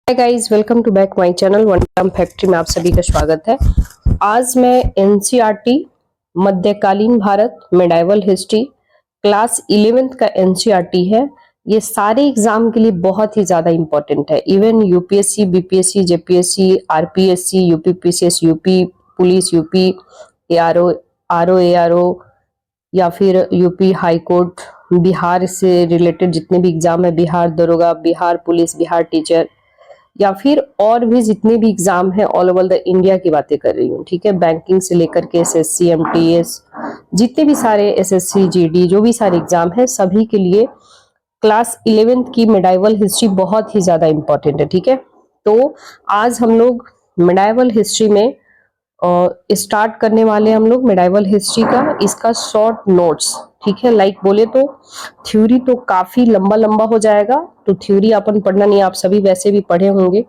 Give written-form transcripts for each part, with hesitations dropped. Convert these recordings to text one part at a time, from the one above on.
Hi guys, welcome to back my channel one term factory में आप सभी का स्वागत है। आज मैं एनसीईआरटी मध्यकालीन Bharat medieval history class 11th का एनसीईआरटी है। ये सारे एग्जाम के लिए बहुत ही ज्यादा इंपॉर्टेंट है। Even UPSC, BPSC, JPSC, RPSC, UPPCS, UP police, UP ARO, ARO या फिर यूपी हाई कोर्ट, बिहार से रिलेटेड जितने भी एग्जाम है, बिहार दरोगा, बिहार पुलिस, बिहार टीचर या फिर और भी जितने भी एग्जाम है ऑल ओवर द इंडिया की बातें कर रही हूँ। ठीक है, बैंकिंग से लेकर के एसएससी, एमटीएस, जितने भी सारे एसएससी, जीडी, जो भी सारे एग्जाम है, सभी के लिए क्लास 11th की मेडाइवल हिस्ट्री बहुत ही ज्यादा इंपॉर्टेंट है। ठीक है, तो आज हम लोग मेडाइवल हिस्ट्री में स्टार्ट करने वाले हम लोग मेडाइवल हिस्ट्री का इसका शॉर्ट नोट्स। ठीक है, लाइक बोले तो थ्योरी तो काफी लंबा लंबा हो जाएगा, तो थ्योरी अपन पढ़ना नहीं, आप सभी वैसे भी पढ़े होंगे।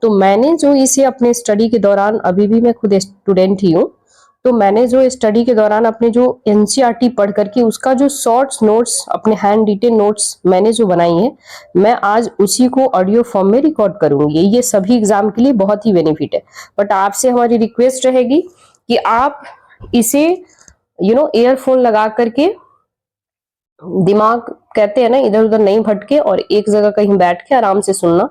तो मैंने जो इसे अपने स्टडी के दौरान, अभी भी मैं खुद स्टूडेंट ही हूँ, तो मैंने जो स्टडी के दौरान अपने जो एनसीईआरटी पढ़ करके उसका जो शॉर्ट्स नोट्स, अपने हैंड रिटेन नोट्स मैंने जो बनाई है, मैं आज उसी को ऑडियो फॉर्म में रिकॉर्ड करूंगी। ये सभी एग्जाम के लिए बहुत ही बेनिफिट है। बट आपसे हमारी रिक्वेस्ट रहेगी कि आप इसे ईयरफोन लगा करके, दिमाग कहते हैं ना इधर उधर नहीं भटके, और एक जगह कहीं बैठ के आराम से सुनना।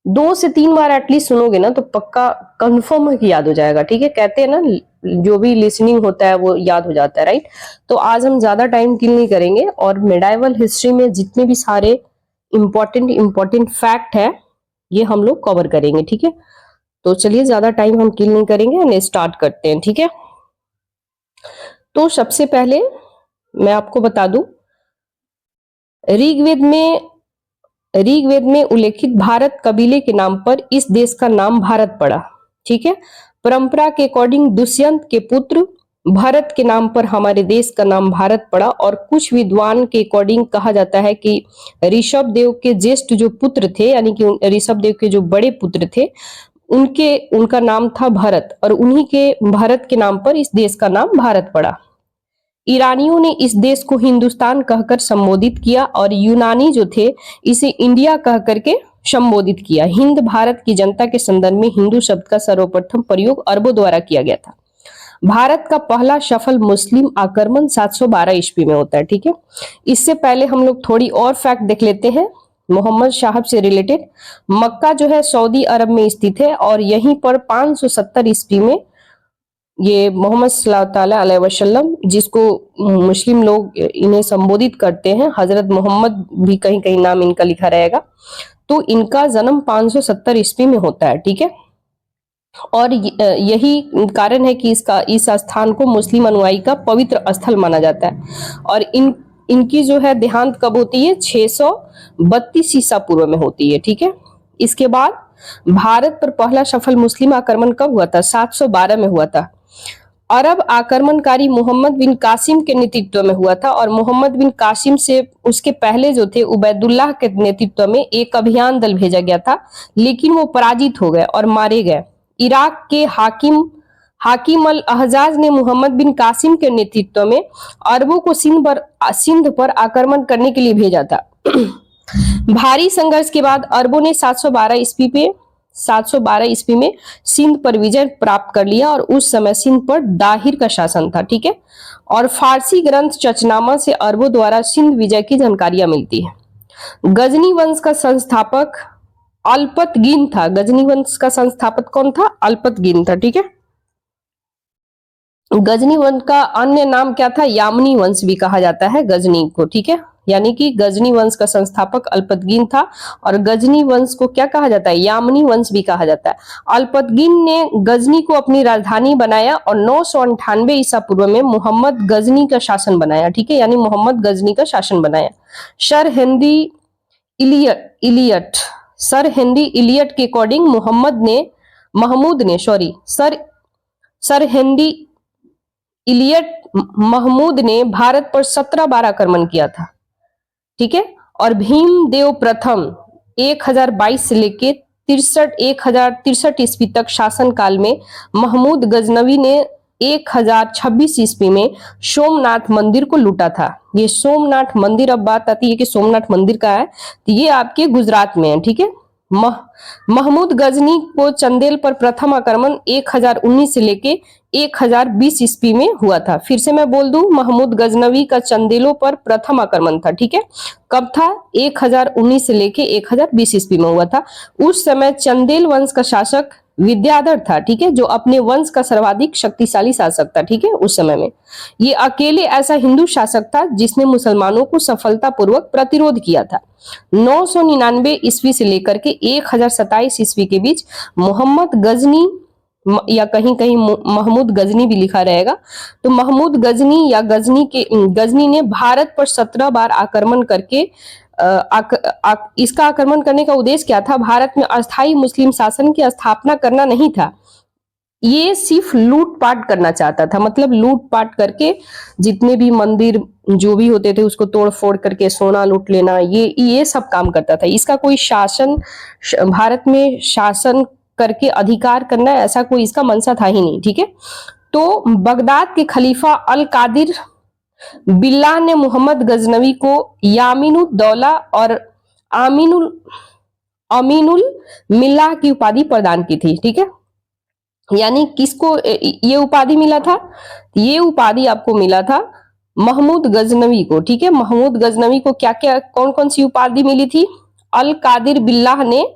2 से 3 बार एटलीस्ट सुनोगे ना तो पक्का कंफर्म है कि याद हो जाएगा। ठीक है, कहते हैं ना जो भी लिसनिंग होता है वो याद हो जाता है, राइट। तो आज हम ज्यादा टाइम किल नहीं करेंगे और मेडाइवल हिस्ट्री में जितने भी सारे इंपॉर्टेंट फैक्ट है ये हम लोग कवर करेंगे। ठीक है, तो चलिए ज्यादा टाइम हम किल नहीं करेंगे और स्टार्ट करते हैं। ठीक है, तो सबसे पहले मैं आपको बता दूं, ऋग्वेद में उल्लेखित भारत कबीले के नाम पर इस देश का नाम भारत पड़ा। ठीक है, परंपरा के अकॉर्डिंग दुष्यंत के पुत्र भरत के नाम पर हमारे देश का नाम भारत पड़ा, और कुछ विद्वान के अकॉर्डिंग कहा जाता है कि ऋषभ देव के ज्येष्ठ जो पुत्र थे, यानी कि ऋषभ देव के जो बड़े पुत्र थे, उनका नाम था भरत, और उन्हीं के भरत के नाम पर इस देश का नाम भारत पड़ा। ईरानियों ने इस देश को हिंदुस्तान कहकर संबोधित किया, और यूनानी जो थे इसे इंडिया कह करके संबोधित किया। हिंद भारत की जनता के संदर्भ में हिंदू शब्द का सर्वप्रथम प्रयोग अरबों द्वारा किया गया था। भारत का पहला सफल मुस्लिम आक्रमण 712 ईस्वी में होता है। ठीक है, इससे पहले हम लोग थोड़ी और फैक्ट देख लेते हैं मोहम्मद साहब से रिलेटेड। मक्का जो है सऊदी अरब में स्थित है, और यहीं पर 570 ईस्वी में ये मोहम्मद सल्लल्लाहु अलैहि वसल्लम, जिसको मुस्लिम लोग इन्हें संबोधित करते हैं, हजरत मोहम्मद भी कहीं कहीं नाम इनका लिखा रहेगा, तो इनका जन्म 570 ईस्वी में होता है। ठीक है, और यही कारण है कि इस स्थान को मुस्लिम अनुयायी का पवित्र स्थल माना जाता है। और इनकी जो है देहांत कब होती है? 632 ईसा पूर्व में होती है। ठीक है, इसके बाद भारत पर पहला सफल मुस्लिम आक्रमण कब हुआ था? 712 में हुआ था। अरब आक्रमणकारी मोहम्मद बिन कासिम के नेतृत्व में हुआ था, और मोहम्मद बिन कासिम से उसके पहले जो थे उबैदुल्लाह के नेतृत्व में एक अभियान दल भेजा गया था, लेकिन वो पराजित हो गए और मारे गए। इराक के हाकिम अल अहजाज ने मोहम्मद बिन कासिम के नेतृत्व में अरबों को सिंध पर आक्रमण करने के लिए भेजा था। भारी संघर्ष के बाद अरबों ने 712 ईस्वी में सिंध पर विजय प्राप्त कर लिया, और उस समय सिंध पर दाहिर का शासन था। ठीक है, और फारसी ग्रंथ चचनामा से अरबों द्वारा सिंध विजय की जानकारियां मिलती है। गजनी वंश का संस्थापक अल्पतगिन था। गजनी वंश का संस्थापक कौन था? अल्पतगिन था। ठीक है, गजनी वंश का अन्य नाम क्या था? यामनी वंश भी कहा जाता है गजनी को। ठीक है, यानी कि गजनी वंश का संस्थापक अल्पतगिन था, और गजनी वंश को क्या कहा जाता है? यामनी वंश भी कहा जाता है। अल्पतगिन ने गजनी को अपनी राजधानी बनाया, और 998 ईसा पूर्व में मोहम्मद गजनी का शासन बनाया। ठीक है, यानी मोहम्मद गजनी का शासन बनाया। सर हेनरी इलियट के अकॉर्डिंग महमूद ने भारत पर 17 बार आक्रमण किया था। ठीक है, और भीमदेव प्रथम 1022 से लेके 1063 ईस्वी तक शासन काल में महमूद गजनवी ने 1026 ईस्वी में सोमनाथ मंदिर को लूटा था। ये सोमनाथ मंदिर, अब बात आती है कि सोमनाथ मंदिर का है, तो ये आपके गुजरात में है। ठीक है, महमूद गजनी को चंदेल पर प्रथम आक्रमण 1019 से लेके 1020 ईस्वी में हुआ था। फिर से मैं बोल दूं, महमूद गजनवी का चंदेलों पर प्रथम आक्रमण था, ठीक है। कब था? 1019 से लेके 1020 ईस्वी में हुआ था। उस समय चंदेल वंश का शासक विद्याधर था, ठीक है, जो अपने वंश का सर्वाधिक शक्तिशाली शासक था, ठीक है। उस समय में ये अकेले ऐसा हिंदू शासक था जिसने मुसलमानों को सफलतापूर्वक प्रतिरोध किया था। 999 ईस्वी से लेकर के 1027 ईस्वी के बीच मोहम्मद गजनी या कहीं कहीं महमूद गजनी भी लिखा रहेगा, तो महमूद गजनी या गजनी ने भारत पर 17 बार आक्रमण करके इसका आक्रमण करने का उद्देश्य क्या था? भारत में अस्थायी मुस्लिम शासन की स्थापना करना नहीं था, ये सिर्फ लूटपाट करना चाहता था। मतलब लूटपाट करके जितने भी मंदिर जो भी होते थे उसको तोड़ फोड़ करके सोना लूट लेना, ये सब काम करता था। इसका कोई शासन, भारत में शासन करके अधिकार करना, ऐसा कोई इसका मंशा था ही नहीं, ठीक है। तो बगदाद के खलीफा अल कादिर बिल्लाह ने मोहम्मद गजनवी को यामीनुद्दौला और अमीनुल मिल्लाह की उपाधि प्रदान की थी, ठीक है। यानी किसको ये उपाधि मिला था? ये उपाधि आपको मिला था महमूद गजनवी को, ठीक है। महमूद गजनवी को क्या क्या कौन कौन सी उपाधि मिली थी? अल कादिर बिल्लाह ने,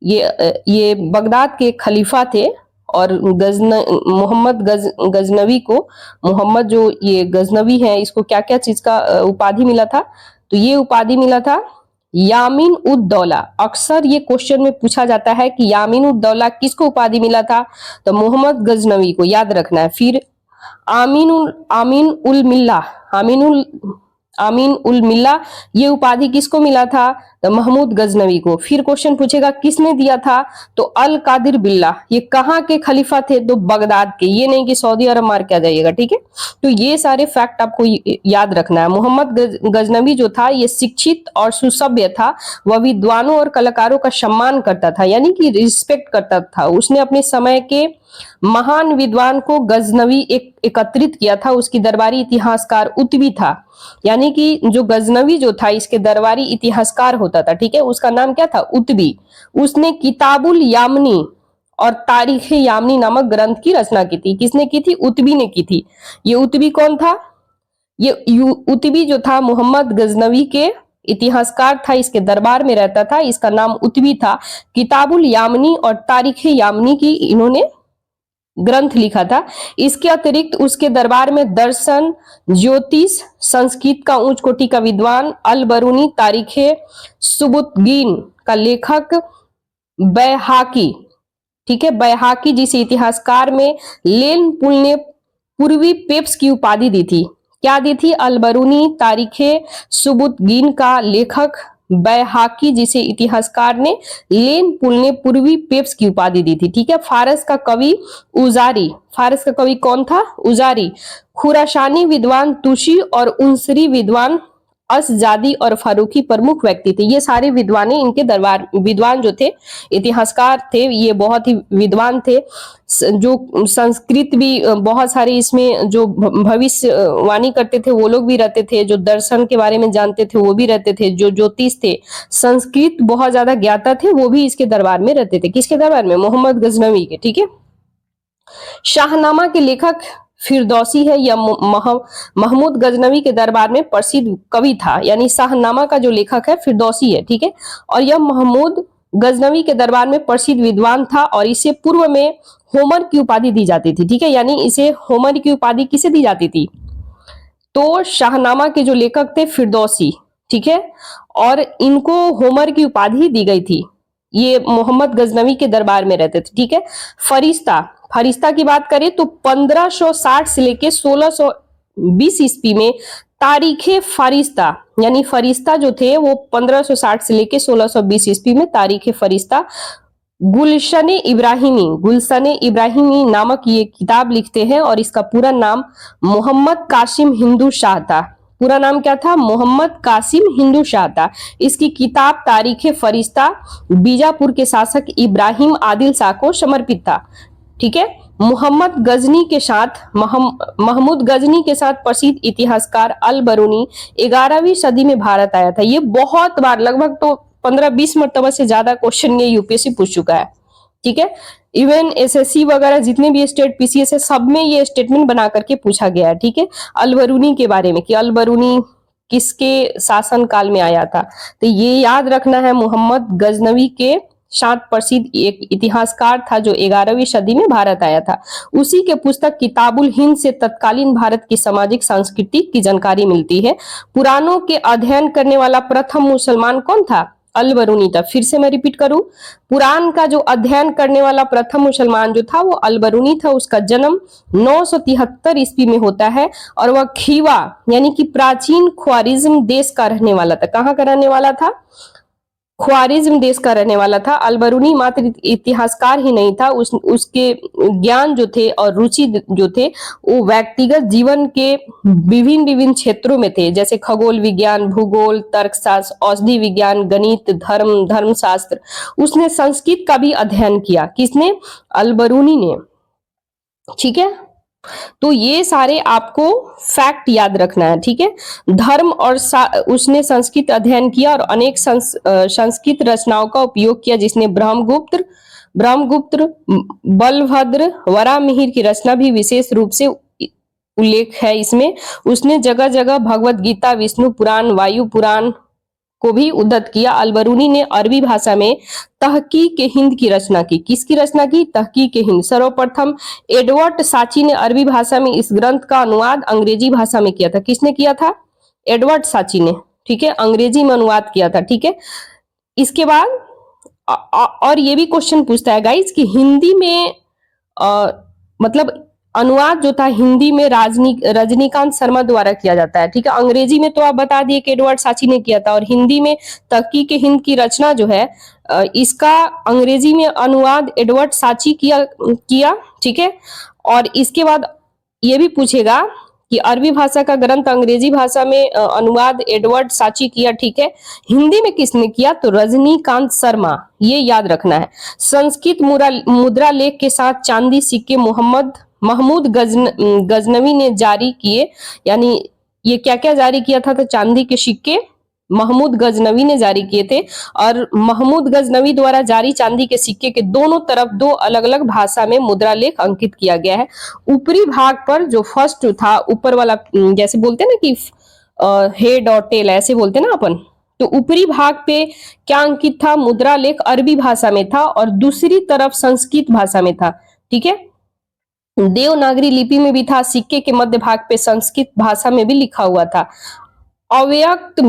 ये बगदाद के खलीफा थे, और मोहम्मद गजनवी को, मोहम्मद जो ये गजनवी है, इसको क्या क्या चीज का उपाधि मिला था? तो ये उपाधि मिला था यामीन उद दौला। अक्सर ये क्वेश्चन में पूछा जाता है कि यामीन उद दौला किसको उपाधि मिला था? तो मोहम्मद गजनवी को, याद रखना है। फिर आमीन उल मिल्ला, ये उपाधि किसको मिला था? तो महमूद गजनवी को। फिर क्वेश्चन पूछेगा किसने दिया था? तो अल कादिर बिल्ला। ये कहाँ के खलीफा थे? तो बगदाद के। ये नहीं कि सऊदी अरब मार के आ जाइएगा, ठीक है। तो ये सारे फैक्ट आपको याद रखना है। मोहम्मद गजनवी जो था ये शिक्षित और सुसभ्य था। वह विद्वानों और कलाकारों का सम्मान करता था, यानी कि रिस्पेक्ट करता था। उसने अपने समय के महान विद्वान को गजनवी एकत्रित किया था। उसकी दरबारी इतिहासकार उतबी था, यानी कि जो गजनवी जो था इसके दरबारी इतिहासकार होता था, ठीक है। उसका नाम क्या था? उतबी। उसने किताबुल यामनी और तारीख यामनी नामक ग्रंथ की रचना की थी। किसने की थी? उतबी ने की थी। ये उतबी कौन था? ये उतबी जो था मोहम्मद गजनवी के इतिहासकार था, इसके दरबार में रहता था, इसका नाम उतबी था। किताबुल यामनी और तारीख यामनी की इन्होंने ग्रंथ लिखा था। इसके अतिरिक्त उसके दरबार में दर्शन, ज्योतिष, संस्कृत का उच्च कोटि का विद्वान अल बरूनी, तारीखे सुबुतगीन का लेखक बैहाकी, ठीक है, बैहाकी जिसे इतिहासकार में लेन पुल ने पूर्वी पेप्स की उपाधि दी थी। क्या दी थी? अल बरूनी, तारीखे सुबुतगीन का लेखक बैहाकी जिसे इतिहासकार ने लेन पुल ने पूर्वी पेप्स की उपाधि दी थी, ठीक है। फारस का कवि उजारी, फारस का कवि कौन था? उजारी। खुरासानी विद्वान तुशी और उनसरी विद्वान असजादी और फारूकी प्रमुख व्यक्ति थे। ये सारे विद्वाने इनके दरबार, विद्वान जो थे, इतिहासकार थे, ये बहुत ही विद्वान थे। जो संस्कृत भी बहुत सारे इसमें जो भविष्यवाणी करते थे वो लोग भी रहते थे, जो दर्शन के बारे में जानते थे वो भी रहते थे, जो ज्योतिष थे, संस्कृत बहुत ज्यादा ज्ञाता थे, वो भी इसके दरबार में रहते थे। किसके दरबार में? मोहम्मद गजनवी के, ठीक है। शाहनामा के लेखक फिरदौसी है। यह महमूद गजनवी के दरबार में प्रसिद्ध कवि था, यानी शाहनामा का जो लेखक है फिरदौसी है, ठीक है। और यह महमूद गजनवी के दरबार में प्रसिद्ध विद्वान था, और इसे पूर्व में होमर की उपाधि दी जाती थी, ठीक है। यानी इसे होमर की उपाधि किसे दी जाती थी? तो शाहनामा के जो लेखक थे फिरदौसी, ठीक है, और इनको होमर की उपाधि दी गई थी। ये मोहम्मद गजनवी के दरबार में रहते थे, ठीक है। फरिश्ता की बात करें तो 1560 से लेके 1620 ईस्वी में तारीखे फरिश्ता, यानी फरिश्ता जो थे वो 1560 से लेके 1620 ईस्वी में तारीखे फरिश्ता गुलशन इब्राहिमी नामक ये किताब लिखते हैं, और इसका पूरा नाम मोहम्मद कासिम हिंदू शाह था। पूरा नाम क्या था? मोहम्मद कासिम हिंदू शाह था। इसकी किताब तारीख फरिश्ता बीजापुर के शासक इब्राहिम आदिल शाह को समर्पित था, ठीक है। मोहम्मद गजनी के साथ महमूद गजनी के साथ प्रसिद्ध इतिहासकार अल बरूनी 11वीं सदी में भारत आया था। ये बहुत बार, लगभग तो 15-20 मरतबा से ज्यादा क्वेश्चन ये यूपीएससी पूछ चुका है, ठीक है। इवन एसएससी वगैरह जितने भी स्टेट पीसीएस है सब में ये स्टेटमेंट बना करके पूछा गया है, ठीक है। अलबरूनी के बारे में कि अलबरूनी किसके शासन काल में आया था, तो ये याद रखना है, मोहम्मद गजनवी के शांत प्रसिद्ध एक इतिहासकार था जो 11वीं सदी में भारत आया था। उसी के पुस्तक किताबुल हिंद से तत्कालीन भारत की सामाजिक संस्कृति की जानकारी मिलती है। पुराणों के अध्ययन करने वाला प्रथम मुसलमान कौन था? अलबरूनी था। फिर से मैं रिपीट करूं, पुराण का जो अध्ययन करने वाला प्रथम मुसलमान जो था वो अलबरूनी था। उसका जन्म 973 ईस्वी में होता है और वह खीवा यानी कि प्राचीन ख्वारिज्म देश का रहने वाला था। कहाँ का रहने वाला था? ख्वारिज्म देश का रहने वाला था। अलबरूनी मात्र इतिहासकार ही नहीं था, उसके ज्ञान जो थे और रुचि जो थे वो व्यक्तिगत जीवन के विभिन्न विभिन्न क्षेत्रों में थे, जैसे खगोल विज्ञान, भूगोल, तर्कशास्त्र, औषधि विज्ञान, गणित, धर्मशास्त्र। उसने संस्कृत का भी अध्ययन किया। किसने? अलबरूनी ने, ठीक है। तो ये सारे आपको फैक्ट याद रखना है, ठीक है। धर्म और उसने संस्कृत अध्ययन किया और अनेक संस्कृत रचनाओं का उपयोग किया, जिसने ब्रह्मगुप्त, बलभद्र, वरामिहिर की रचना भी विशेष रूप से उल्लेख है इसमें। उसने जगह जगह भगवत गीता, विष्णु पुराण, वायु पुराण को भी उद्धृत किया। अलबरूनी ने अरबी भाषा में तहकीक हिंद की रचना की। किसकी रचना की? तहकीक हिंद। सर्वप्रथम एडवर्ड साची ने अरबी भाषा में इस ग्रंथ का अनुवाद अंग्रेजी भाषा में किया था। किसने किया था? एडवर्ड साची ने, ठीक है, अंग्रेजी में अनुवाद किया था, ठीक है। इसके बाद और ये भी क्वेश्चन पूछता है गाइस कि हिंदी में मतलब अनुवाद जो था हिंदी में रजनीकांत शर्मा द्वारा किया जाता है, ठीक है। अंग्रेजी में तो आप बता दिए कि एडवर्ड साची ने किया था, और हिंदी में तहकीक हिंद की रचना जो है इसका अंग्रेजी में अनुवाद एडवर्ड साची किया, ठीक है। और इसके बाद ये भी पूछेगा कि अरबी भाषा का ग्रंथ अंग्रेजी भाषा में अनुवाद एडवर्ड साची किया, ठीक है। हिंदी में किसने किया? तो रजनीकांत शर्मा, ये याद रखना है। संस्कृत मुद्रा लेख के साथ चांदी सिक्के महमूद गजनवी ने जारी किए। यानी ये क्या क्या जारी किया था? तो चांदी के सिक्के महमूद गजनवी ने जारी किए थे, और महमूद गजनवी द्वारा जारी चांदी के सिक्के के दोनों तरफ दो अलग अलग भाषा में मुद्रा लेख अंकित किया गया है। ऊपरी भाग पर जो फर्स्ट था, ऊपर वाला, जैसे बोलते हैं ना कि हेड और टेल ऐसे बोलते हैं ना अपन, तो ऊपरी भाग पे क्या अंकित था? मुद्रा लेख अरबी भाषा में था और दूसरी तरफ संस्कृत भाषा में था, ठीक है। देवनागरी लिपि में भी था। सिक्के के मध्य भाग पे संस्कृत भाषा में भी लिखा हुआ था। अव्यक्त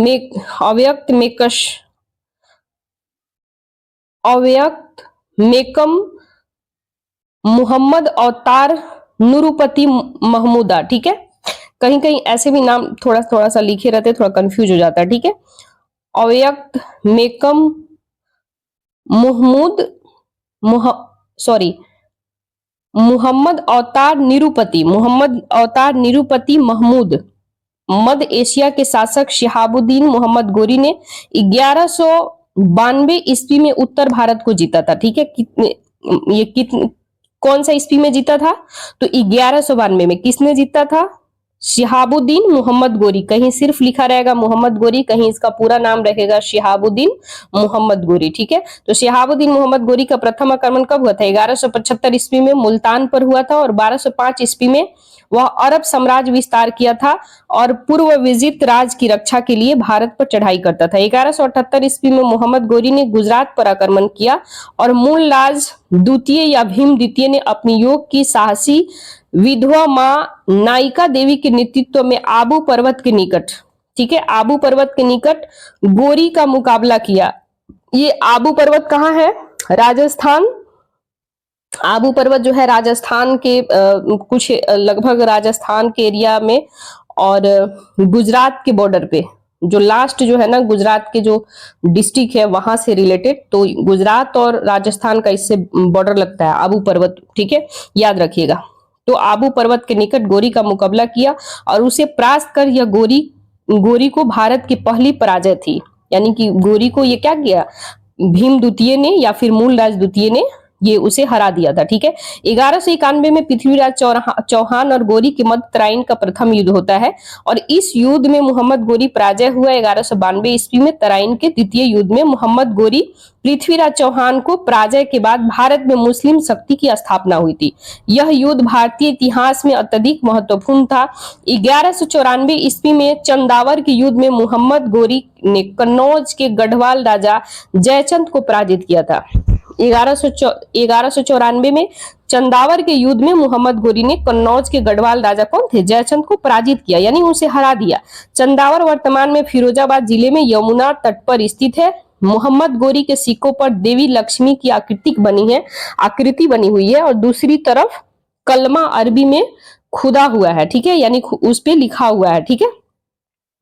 मेकम मुहम्मद अवतार नुरुपति महमूदा, ठीक है। कहीं कहीं ऐसे भी नाम थोड़ा थोड़ा सा लिखे रहते, थोड़ा कंफ्यूज हो जाता है, ठीक है। अव्यक्त मेकम मोहम्मद अवतार निरुपति महमूद। मध्य एशिया के शासक शिहाबुद्दीन मोहम्मद गोरी ने 1192 ईस्वी में उत्तर भारत को जीता था, ठीक है। कौन सा ईस्वी में जीता था? तो 1192 में। किसने जीता था? शिहाबुद्दीन मोहम्मद गोरी। कहीं सिर्फ लिखा रहेगा मोहम्मद गोरी, कहीं इसका पूरा नाम रहेगा शिहाबुद्दीन मोहम्मद गोरी, ठीक है। तो शिहाबुद्दीन मोहम्मद गोरी का प्रथम आक्रमण कब हुआ था? 1175 ईस्वी में मुल्तान पर हुआ था, और 1205 ईस्वी में वह अरब साम्राज्य विस्तार किया था और पूर्व विजित राज की रक्षा के लिए भारत पर चढ़ाई करता था। 1178 ईस्वी में मोहम्मद गोरी ने गुजरात पर आक्रमण किया, और मूलराज द्वितीय या भीम द्वितीय ने अपनी योग की साहसी विधवा मां नायिका देवी के नेतृत्व में आबू पर्वत के निकट, ठीक है, आबू पर्वत के निकट गोरी का मुकाबला किया। ये आबू पर्वत कहाँ है? राजस्थान। आबू पर्वत जो है राजस्थान के कुछ लगभग राजस्थान के एरिया में और गुजरात के बॉर्डर पे, जो लास्ट जो है ना गुजरात के जो डिस्ट्रिक्ट है वहां से रिलेटेड, तो गुजरात और राजस्थान का इससे बॉर्डर लगता है आबू पर्वत, ठीक है, याद रखिएगा। तो आबू पर्वत के निकट गोरी का मुकाबला किया और उसे परास्त कर यह गोरी को भारत की पहली पराजय थी। यानी कि गोरी को ये क्या किया? भीम द्वितीय ने या फिर मूलराज द्वितीय ने ये उसे हरा दिया था। ठीक है, 1191 में पृथ्वीराज चौहान और गोरी के मध्य तराइन का प्रथम युद्ध होता है और इस युद्ध में मोहम्मद गोरी पराजय हुआ। 1192 ईस्वी में तराइन के द्वितीय युद्ध में मोहम्मद गोरी पृथ्वीराज चौहान को पराजय के बाद भारत में मुस्लिम शक्ति की स्थापना हुई थी। यह युद्ध भारतीय इतिहास में अत्यधिक महत्वपूर्ण था। 1194 ईस्वी में चंदावर के युद्ध में मोहम्मद गोरी ने कन्नौज के गढ़वाल राजा जयचंद को पराजित किया था। 1194 में चंदावर के युद्ध में मोहम्मद गोरी ने कन्नौज के गढ़वाल राजा कौन थे, जयचंद को पराजित किया, यानी उसे हरा दिया। चंदावर वर्तमान में फिरोजाबाद जिले में यमुना तट पर स्थित है। मोहम्मद गोरी के सिक्कों पर देवी लक्ष्मी की आकृति बनी हुई है और दूसरी तरफ कलमा अरबी में खुदा हुआ है। ठीक है, यानी उस पे लिखा हुआ है। ठीक है,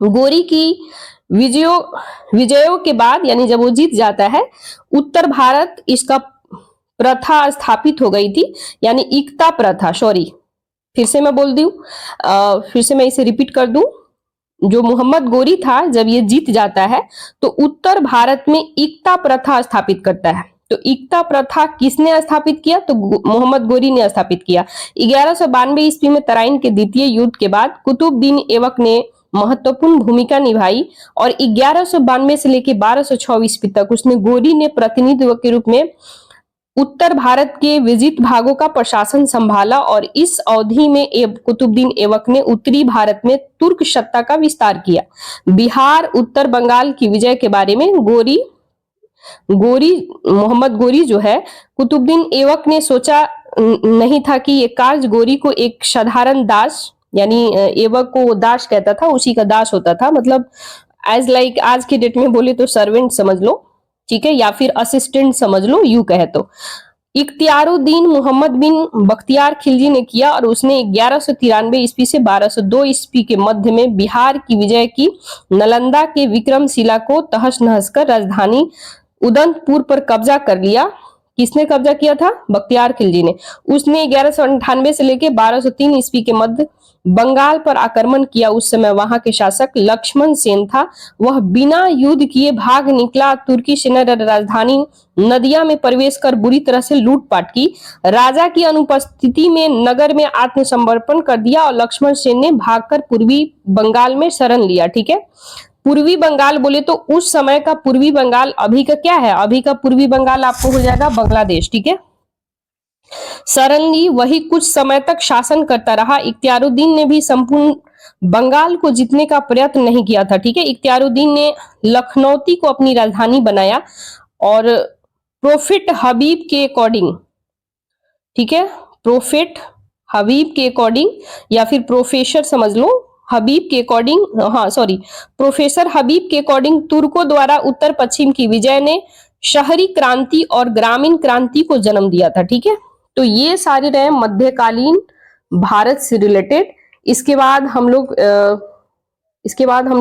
गोरी की विजयों के बाद, यानी जब वो जीत जाता है, उत्तर भारत इसका प्रथा स्थापित हो गई थी, यानी इकता प्रथा। सॉरी, फिर से मैं बोल दूं, फिर से मैं इसे रिपीट कर दूं। जो मोहम्मद गोरी था, जब ये जीत जाता है तो उत्तर भारत में इकता प्रथा स्थापित करता है। तो इकता प्रथा किसने स्थापित किया? तो मोहम्मद गोरी ने स्थापित किया। 1192 ईस्वी में तराइन के द्वितीय युद्ध के बाद कुतुबुद्दीन ऐबक ने महत्वपूर्ण भूमिका निभाई और 1192 से लेकर 1206 ईस्वी तक उसने गोरी ने प्रतिनिधित्व के रूप में उत्तर भारत के विजित भागों का प्रशासन संभाला और इस अवधि में कुतुबुद्दीन ऐबक ने उत्तरी भारत में तुर्क सत्ता का विस्तार किया। बिहार, उत्तर बंगाल की विजय के बारे में मोहम्मद गोरी जो है, कुतुबुद्दीन ऐबक ने सोचा नहीं था कि ये कार्य गोरी को एक साधारण दास, यानी ऐबक को दास कहता था, उसी का दास होता था, मतलब एज लाइक आज के डेट में बोले तो सर्वेंट समझ लो, ठीक है, या फिर असिस्टेंट समझ लो, यूं कहे तो। इख्तियारुद्दीन मोहम्मद बिन बख्तियार खिलजी ने किया और उसने 1193 ईस्वी से 1202 ईस्वी के मध्य में बिहार की विजय की। नालंदा के विक्रमशिला को तहस नहस कर राजधानी उदंतपुर पर कब्जा कर लिया। किसने कब्जा किया था? बख्तियार खिलजी ने। उसने 1198 से लेकर 1203 ईस्वी के मध्य बंगाल पर आक्रमण किया। उस समय वहां के शासक लक्ष्मण सेन था। वह बिना युद्ध किए भाग निकला। तुर्की सेना ने राजधानी नदिया में प्रवेश कर बुरी तरह से लूटपाट की। राजा की अनुपस्थिति में नगर में आत्मसमर्पण कर दिया और लक्ष्मण सेन ने भागकर पूर्वी बंगाल में शरण लिया। ठीक है, पूर्वी बंगाल बोले तो उस समय का पूर्वी बंगाल अभी का क्या है? अभी का पूर्वी बंगाल आपको हो जाएगा बांग्लादेश। ठीक है, शरण ली, वही कुछ समय तक शासन करता रहा। इख्तियारुद्दीन ने भी संपूर्ण बंगाल को जीतने का प्रयत्न नहीं किया था। ठीक है, इख्तियारुद्दीन ने लखनौती को अपनी राजधानी बनाया और प्रोफेट हबीब के अकॉर्डिंग, ठीक है, प्रोफेट हबीब के अकॉर्डिंग या फिर प्रोफेसर समझ लो, हबीब के अकॉर्डिंग, प्रोफेसर हबीब के अकॉर्डिंग तुर्कों द्वारा उत्तर पश्चिम की विजय ने शहरी क्रांति और ग्रामीण क्रांति को जन्म दिया था। ठीक है, तो ये सारे रहे मध्यकालीन भारत से रिलेटेड। इसके बाद हम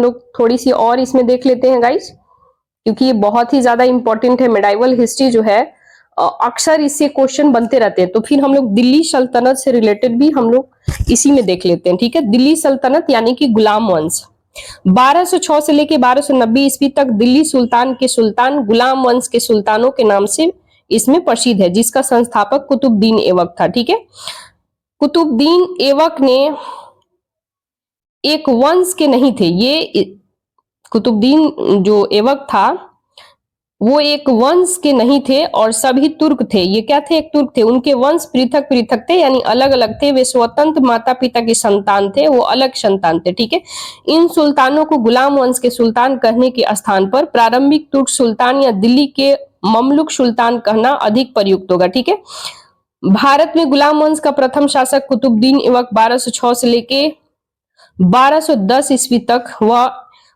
लोग थोड़ी सी और इसमें देख लेते हैं गाइस, क्योंकि ये बहुत ही ज्यादा इंपॉर्टेंट है। मेडाइवल हिस्ट्री जो है अक्सर इससे क्वेश्चन बनते रहते हैं। तो फिर हम लोग दिल्ली सल्तनत से रिलेटेड भी हम लोग इसी में देख लेते हैं। ठीक है, दिल्ली सल्तनत यानी कि गुलाम वंश 1206 से लेके 1290 ईस्वी तक दिल्ली सुल्तान के सुल्तान गुलाम वंश के सुल्तानों के नाम से इसमें प्रसिद्ध है, जिसका संस्थापक कुतुबुद्दीन ऐबक था। ठीक है, कुतुबुद्दीन ऐबक ने एक वंश के नहीं थे। ये कुतुबुद्दीन जो ऐबक था वो एक वंश के नहीं थे और सभी तुर्क थे। ये क्या थे? एक तुर्क थे। उनके वंश पृथक पृथक थे, यानी अलग अलग थे। वे स्वतंत्र माता पिता के संतान थे, वो अलग संतान थे। ठीक है, इन सुल्तानों को गुलाम वंश के सुल्तान कहने के स्थान पर प्रारंभिक तुर्क सुल्तान या दिल्ली के ममलुक सुल्तान कहना अधिक प्रयुक्त होगा। ठीक है, भारत में गुलाम वंश का प्रथम शासक कुतुबुद्दीन ऐबक 1206 से लेके 1210 ईस्वी तक वह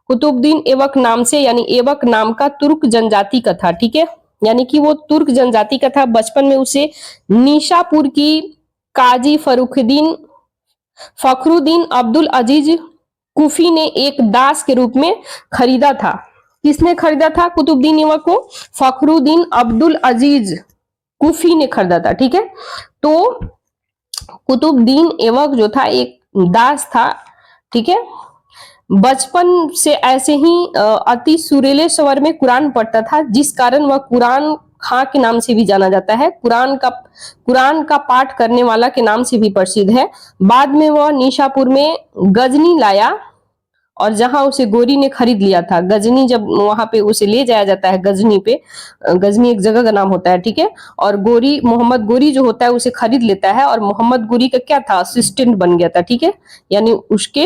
कुतुबुद्दीन ऐबक नाम से, यानी ऐबक नाम का तुर्क जनजाति का था। ठीक है, यानी कि वो तुर्क जनजाति का था। बचपन में उसे निशापुर की काजी फखरुद्दीन अब्दुल अजीज कुफी ने एक दास के रूप में खरीदा था। किसने खरीदा था कुतुबुद्दीन ऐबक को? फखरुद्दीन अब्दुल अजीज कुफी ने खरीदा था। ठीक है, तो कुतुबुद्दीन ऐबक जो था एक दास था। ठीक है, बचपन से ऐसे ही अति सुरीले स्वर में कुरान पढ़ता था, जिस कारण वह कुरान खां के नाम से भी जाना जाता है। कुरान का पाठ करने वाला के नाम से भी प्रसिद्ध है। बाद में वह निशापुर में गजनी लाया और जहां उसे गोरी ने खरीद लिया था। गजनी जब वहां पे उसे ले जाया जाता है, गजनी पे, गजनी एक जगह का नाम होता है, ठीक है। और गोरी, मोहम्मद गोरी जो होता है उसे खरीद लेता है और मोहम्मद गोरी का क्या था, असिस्टेंट बन गया था, ठीक है, यानी उसके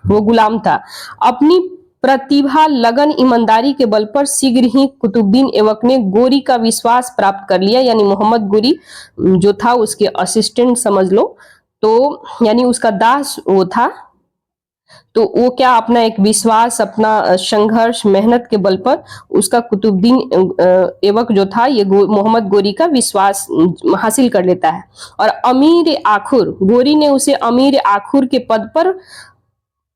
वो गुलाम था। अपनी प्रतिभा, लगन, ईमानदारी के बल पर शीघ्र ही कुतुबुद्दीन ऐबक ने गोरी का विश्वास प्राप्त कर लिया, यानी मोहम्मद गोरी जो था उसके असिस्टेंट समझ लो, तो यानी उसका दास वो था। तो वो क्या, अपना एक विश्वास, अपना संघर्ष, मेहनत के बल पर उसका कुतुबुद्दीन ऐबक जो था ये मोहम्मद गोरी का विश्वास हासिल कर लेता है। और अमीर आखुर, गोरी ने उसे अमीर आखुर के पद पर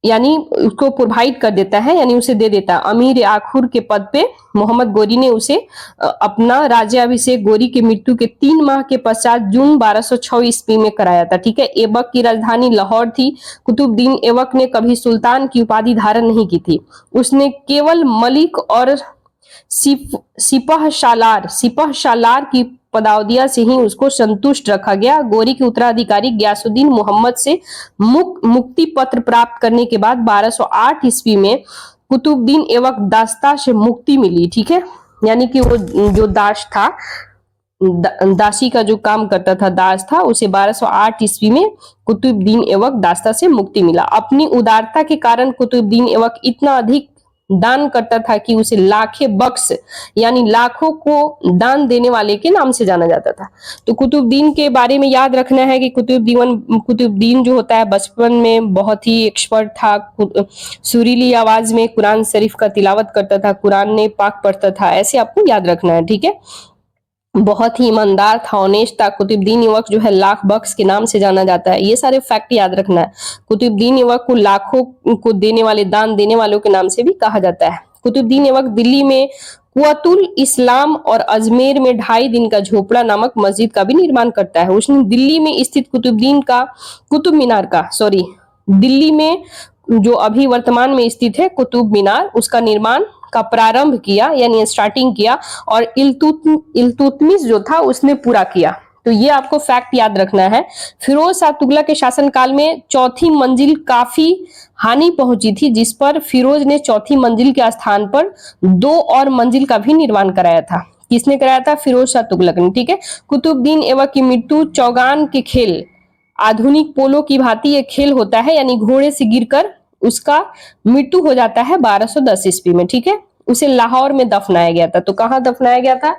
यानी उसको प्रोवाइड कर देता है, यानी उसे दे देता है। अमीर आखुर के पद पे मोहम्मद गोरी ने उसे अपना राज्याभिषेक गोरी की मृत्यु के 3 माह के पश्चात जून 1206 ईस्वी में कराया था, ठीक है। ऐबक की राजधानी लाहौर थी। कुतुबुद्दीन ऐबक ने कभी सुल्तान की उपाधि धारण नहीं की थी। उसने केवल मलिक और सिपहसालार की पदावदिया से ही उसको संतुष्ट रखा गया। गोरी के उत्तराधिकारी गयासुद्दीन मोहम्मद से मुक्ति पत्र प्राप्त करने के बाद 1208 ईस्वी में कुतुबुद्दीन ऐबक दास्ता से मुक्ति मिली, ठीक है। यानी कि वो जो दास था, दासी का जो काम करता था, दास था, उसे 1208 ईस्वी में कुतुबुद्दीन ऐबक दास्ता से मुक्ति मिला। अपनी उदारता के कारण कुतुबुद्दीन ऐबक इतना अधिक दान करता था कि उसे लाखे बख्श, यानी लाखों को दान देने वाले के नाम से जाना जाता था। तो कुतुबुद्दीन के बारे में याद रखना है कि कुतुबुद्दीन जो होता है बचपन में बहुत ही एक्सपर्ट था। सुरीली आवाज में कुरान शरीफ का तिलावत करता था, कुरान ने पाक पढ़ता था, ऐसे आपको याद रखना है, ठीक है। बहुत ही ईमानदार था, ऑनेस्ट था। कुतुबुद्दीन ऐबक जो है लाख बख्श के नाम से जाना जाता है। ये सारे फैक्ट याद रखना है। कुतुबुद्दीन ऐबक को लाखों को देने वाले, दान देने वालों के नाम से भी कहा जाता है। कुतुबुद्दीन ऐबक दिल्ली में कुव्वतुल इस्लाम और अजमेर में 2.5 दिन का झोपड़ा नामक मस्जिद का भी निर्माण करता है। उसने दिल्ली में स्थित कुतुब मीनार का, दिल्ली में जो अभी वर्तमान में स्थित है कुतुब मीनार, उसका निर्माण का प्रारंभ किया, यानी स्टार्टिंग किया, और इल्तुतमिश जो था उसने पूरा किया। तो ये आपको फैक्ट याद रखना है। फिरोज शाह तुगलक के शासनकाल में 4थी मंजिल काफी हानि पहुंची थी, जिस पर फिरोज ने 4थी मंजिल के स्थान पर 2 और मंजिल का भी निर्माण कराया था। किसने कराया था? फिरोज शाह तुगलक ने, ठीक है। कुतुबुद्दीन ऐबक की मृत्यु चौगान के खेल, आधुनिक पोलो की भांति एक खेल होता है, यानी घोड़े से गिरकर उसका मृत्यु हो जाता है 1210 ईस्वी में, ठीक है। उसे लाहौर में दफनाया गया था। तो कहां दफनाया गया था?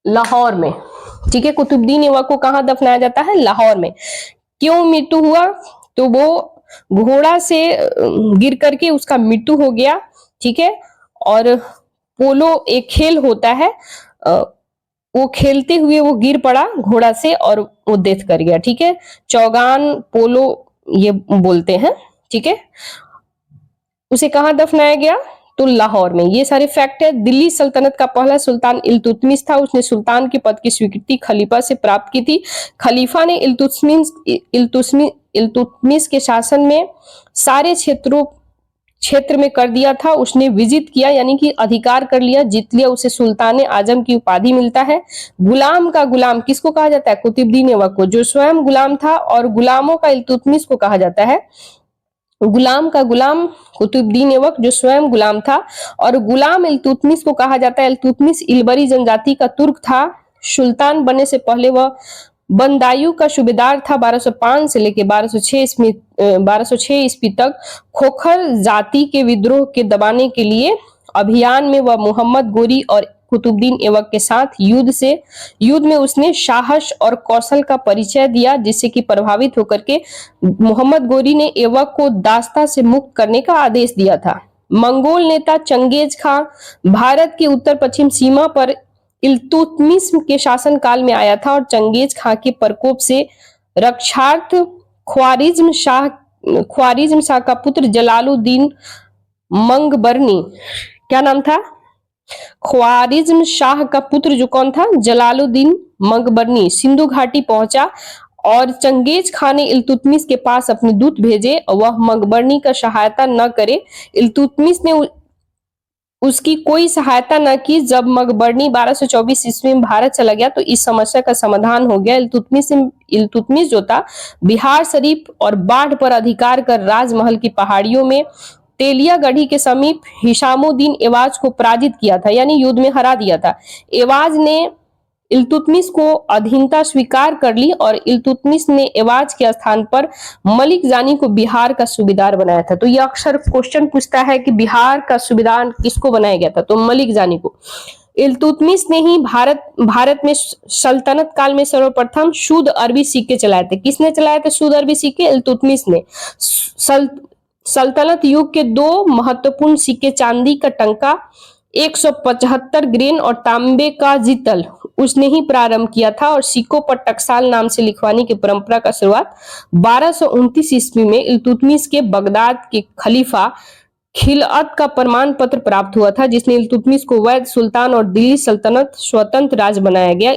लाहौर में, ठीक है। कुतुबुद्दीन ऐबक को कहां दफनाया जाता है? लाहौर में। क्यों मृत्यु हुआ? तो वो घोड़ा से गिर करके उसका मृत्यु हो गया, ठीक है। और पोलो एक खेल होता है, वो खेलते हुए वो गिर पड़ा घोड़ा से और वो डेथ कर गया, ठीक है। चौगान पोलो ये बोलते हैं, ठीक है। उसे कहां दफनाया गया? तो लाहौर में। ये सारे फैक्ट है। दिल्ली सल्तनत का पहला सुल्तान इल्तुतमिश था। उसने सुल्तान के पद की स्वीकृति खलीफा से प्राप्त की थी। खलीफा ने इल्तुतमिश के शासन में सारे क्षेत्र में कर दिया था। उसने विजित किया, यानी कि अधिकार कर लिया, जीत लिया। उसे सुल्तान आजम की उपाधि मिलता है। गुलाम का गुलाम किसको कहा जाता है? कुतुबुद्दीन ऐबक को, जो स्वयं गुलाम था, और गुलामों का इल्तुतमिश को कहा जाता है। गुलाम का गुलाम कुतुबुद्दीन ऐबक जो स्वयं गुलाम था, और गुलाम इल्तुतमिश को कहा जाता है। इल्तुतमिश इलबरी जनजाति का तुर्क था। सुल्तान बनने से पहले वह बंदायूं का सूबेदार था। 1205 से लेकर 1206 ईस्वी तक खोखर जाति के विद्रोह के दबाने के लिए अभियान में वह मोहम्मद गोरी और कुतुबुद्दीन ऐबक के साथ युद्ध में उसने साहस और कौशल का परिचय दिया, जिससे कि प्रभावित होकर के मोहम्मद गोरी ने ऐबक को दास्ता से मुक्त करने का आदेश दिया था। मंगोल नेता चंगेज खां भारत की उत्तर पश्चिम सीमा पर इल्तुतमिश के शासन काल में आया था, और चंगेज खां के प्रकोप से रक्षार्थ ख्वारिज्म शाह का पुत्र जलालुद्दीन मंगबरनी, क्या नाम था? ख्वारिज्म शाह का पुत्र जो कौन था? जलालुद्दीन मंगबरनी सिंधु घाटी पहुंचा, और चंगेज खां ने इल्तुतमिश के पास अपने दूत भेजे, और वह मंगबरनी का सहायता न करे। इल्तुतमिश ने उसकी कोई सहायता न की। जब मकबरनी 1224 ईस्वी में भारत चला गया तो इस समस्या का समाधान हो गया। इल्तुतमिश जो था बिहार शरीफ और बाढ़ पर अधिकार कर राजमहल की पहाड़ियों में तेलियागढ़ी के समीप हिशामुद्दीन एवाज को पराजित किया था, यानी युद्ध में हरा दिया था। एवाज ने इल्तुतमिश को अधीनता स्वीकार कर ली और इल्तुतमिश ने एवाज के स्थान पर मलिक जानी को बिहार का सूबेदार बनाया था। तो यह अक्सर क्वेश्चन पूछता है कि बिहार का सूबेदार किसको बनाया गया था, तो मलिक जानी को। इल्तुतमिश ने ही भारत में सल्तनत काल में सर्वप्रथम शुद्ध अरबी सिक्के चलाए थे। किसने चलाए थे शुद्ध अरबी सिक्के? इल्तुतमिश ने। सल्तनत युग के दो महत्वपूर्ण सिक्के, चांदी का टंका 175 ग्रेन और तांबे का जितल, उसने ही प्रारंभ किया था। और सिक्कों पर टकसाल नाम से लिखवाने की परंपरा का शुरुआत 1229 ईस्वी में इल्तुतमिश के बगदाद के खलीफा खिलअत का प्रमाण पत्र प्राप्त हुआ था, जिसने इल्तुतमिश को वैध सुल्तान और दिल्ली सल्तनत स्वतंत्र राज्य बनाया गया।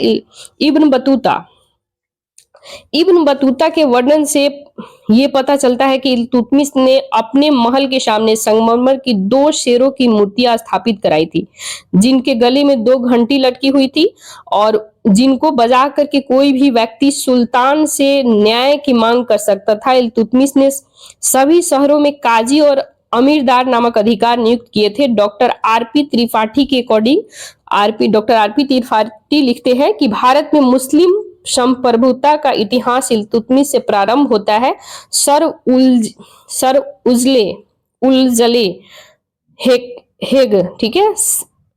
इब्न बतूता के वर्णन से ये पता चलता है कि इल्तुतमिश ने अपने महल के सामने संगमरमर की 2 शेरों की मूर्तियां स्थापित कराई थी, जिनके गले में 2 घंटी लटकी हुई थी और जिनको बजा करके कोई भी व्यक्ति सुल्तान से न्याय की मांग कर सकता था। इल्तुतमिश ने सभी शहरों में काजी और अमीरदार नामक अधिकार नियुक्त किए थे। डॉक्टर आरपी त्रिपाठी के अकॉर्डिंग डॉक्टर आरपी त्रिपाठी लिखते हैं कि भारत में मुस्लिम संप्रभुता का इतिहास इल्तुतमिश से प्रारंभ होता है। सर उलजले हेग, ठीक है,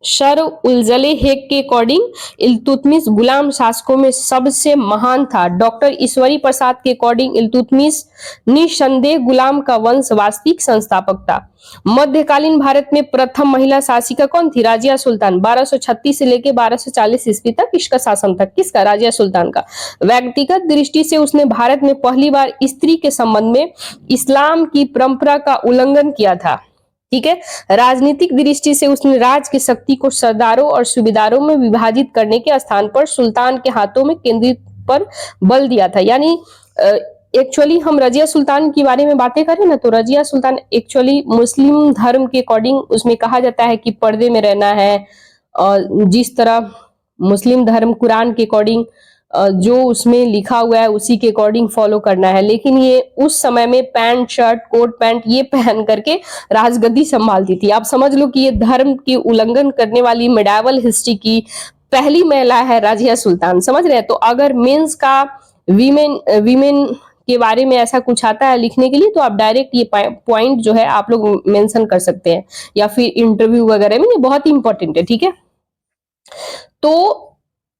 सर उलजले हेग के अकॉर्डिंग इल्तुतमिश गुलाम शासकों में सबसे महान था। डॉक्टर ईश्वरी प्रसाद के अकॉर्डिंग इल्तुतमिश निसंदेह गुलाम का वंश वास्तविक संस्थापक था। मध्यकालीन भारत में प्रथम महिला शासिका कौन थी? राजिया सुल्तान। 1236 से लेकर 1240 ईस्वी तक इसका शासन था। किसका? राजिया सुल्तान का। व्यक्तिगत दृष्टि से उसने भारत में पहली बार स्त्री के संबंध में इस्लाम की परंपरा का उल्लंघन किया था। ठीक है। राजनीतिक दृष्टि से उसने राज्य की शक्ति को सरदारों और सूबेदारों में विभाजित करने के स्थान पर सुल्तान के हाथों में केंद्रित पर बल दिया था। यानी एक्चुअली हम रजिया सुल्तान के बारे में बातें करें ना, तो रजिया सुल्तान एक्चुअली मुस्लिम धर्म के अकॉर्डिंग उसमें कहा जाता है कि पर्दे में रहना है, और जिस तरह मुस्लिम धर्म कुरान के अकॉर्डिंग जो उसमें लिखा हुआ है उसी के अकॉर्डिंग फॉलो करना है। लेकिन ये उस समय में पैंट शर्ट कोट पैंट ये पहन करके राजगद्दी संभालती थी। आप समझ लो कि ये धर्म की उल्लंघन करने वाली मेडावल हिस्ट्री की पहली महिला है राजिया सुल्तान। समझ रहे हैं? तो अगर मेंस का वीमेन के बारे में ऐसा कुछ आता है लिखने के लिए, तो आप डायरेक्ट ये पॉइंट जो है आप लोग मेंशन कर सकते हैं, या फिर इंटरव्यू वगैरह में। ये बहुत इंपॉर्टेंट है। ठीक है, तो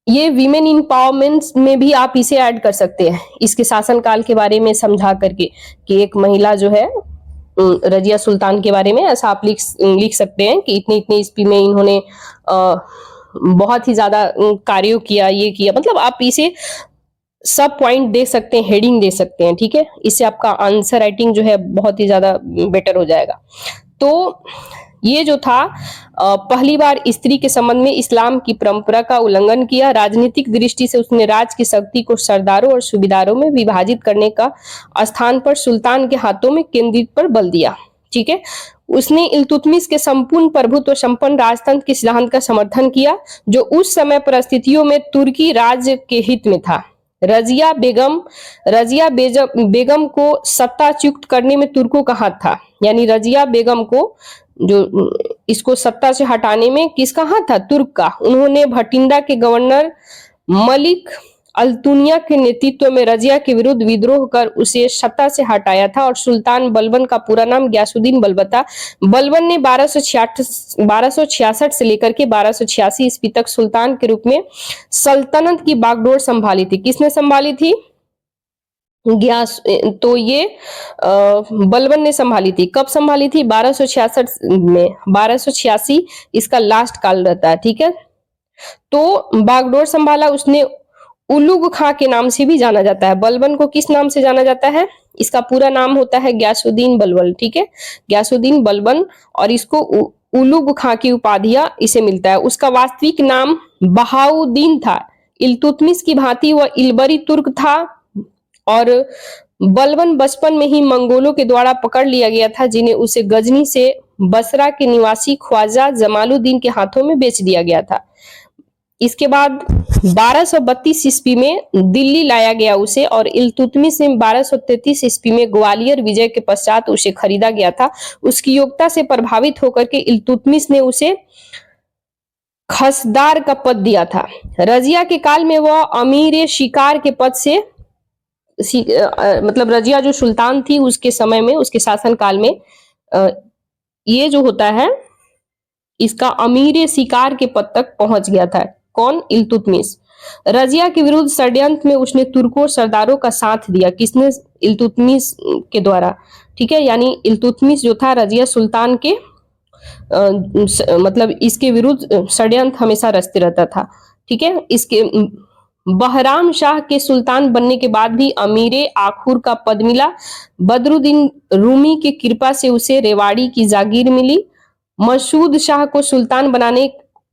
ये वीमेन इंपावरमेंट में भी आप इसे ऐड कर सकते हैं, इसके शासनकाल के बारे में समझा करके कि एक महिला जो है रजिया सुल्तान के बारे में ऐसा आप लिख सकते हैं कि इतने इतने ईस्वी में इन्होंने बहुत ही ज्यादा कार्यों किया, ये किया। मतलब आप इसे सब पॉइंट दे सकते हैं, हेडिंग दे सकते हैं। ठीक है, इससे आपका आंसर राइटिंग जो है बहुत ही ज्यादा बेटर हो जाएगा। तो ये जो था पहली बार स्त्री के संबंध में इस्लाम की परंपरा का उल्लंघन किया। राजनीतिक दृष्टि से उसने राज्य की शक्ति को सरदारों और सूबेदारों में विभाजित करने का स्थान पर सुल्तान के हाथों में केंद्रित पर बल दिया। ठीक है, उसने इल्तुतमिश के संपूर्ण प्रभुत्व संपन्न राजतंत्र के सिद्धांत का समर्थन किया, जो उस समय परिस्थितियों में तुर्की राज्य के हित में था। रजिया बेगम को सत्ताच्युत करने में तुर्कों का हाथ था। यानी रजिया बेगम को जो इसको सत्ता से हटाने में किसका हाथ था? तुर्क का। उन्होंने भटिंडा के गवर्नर मलिक अल्तुनिया के नेतृत्व में रजिया के विरुद्ध विद्रोह कर उसे सत्ता से हटाया था। और सुल्तान बलबन का पूरा नाम गयासुद्दीन बलबन था। बलबन ने 1266 से लेकर के 1286 ईस्वी तक सुल्तान के रूप में सल्तनत की बागडोर संभाली थी। किसने संभाली थी? तो ये बलबन ने संभाली थी। कब संभाली थी? 1266 में। 1286 इसका लास्ट काल रहता है। ठीक है, तो बागडोर संभाला उसने। उलुग खां के नाम से भी जाना जाता है। बलबन को किस नाम से जाना जाता है? इसका पूरा नाम होता है गयासुद्दीन बलबन। ठीक है, गयासुद्दीन बलबन, और इसको उलुग खां की उपाधियां इसे मिलता है। उसका वास्तविक नाम बहाउद्दीन था। इल्तुतमिश की भांति वह इलबरी तुर्क था, और बलबन बचपन में ही मंगोलों के द्वारा पकड़ लिया गया था, जिन्हें उसे गजनी से बसरा के निवासी ख्वाजा जमालुद्दीन के हाथों में बेच दिया गया था। इसके बाद 1232 ईस्वी में दिल्ली लाया गया उसे, और इल्तुतमिश ने 1233 ईस्वी में ग्वालियर विजय के पश्चात उसे खरीदा गया था। उसकी योग्यता से प्रभावित होकर के इल्तुतमिश ने उसे खसदार का पद दिया था। रजिया के काल में वह अमीर शिकार के पद से मतलब रजिया जो सुल्तान थी उसके समय में, उसके शासन काल में ये जो होता है इसका अमीर शिकार के पद तक पहुंच गया था। कौन? इल्तुतमिश। रजिया के विरुद्ध षड्यंत्र में उसने तुर्कों सरदारों का साथ दिया। किसने? इल्तुतमिश के द्वारा। ठीक है, यानी इल्तुतमिश जो था रजिया सुल्तान के मतलब इसके विरुद्ध षड्यंत्र हमेशा रचते रहता था। ठीक है, इसके बहराम शाह के सुल्तान बनने के बाद भी अमीरे आखुर का पद मिला। बदरुद्दीन रूमी की कृपा से उसे रेवाड़ी की जागीर मिली। मसूद शाह को सुल्तान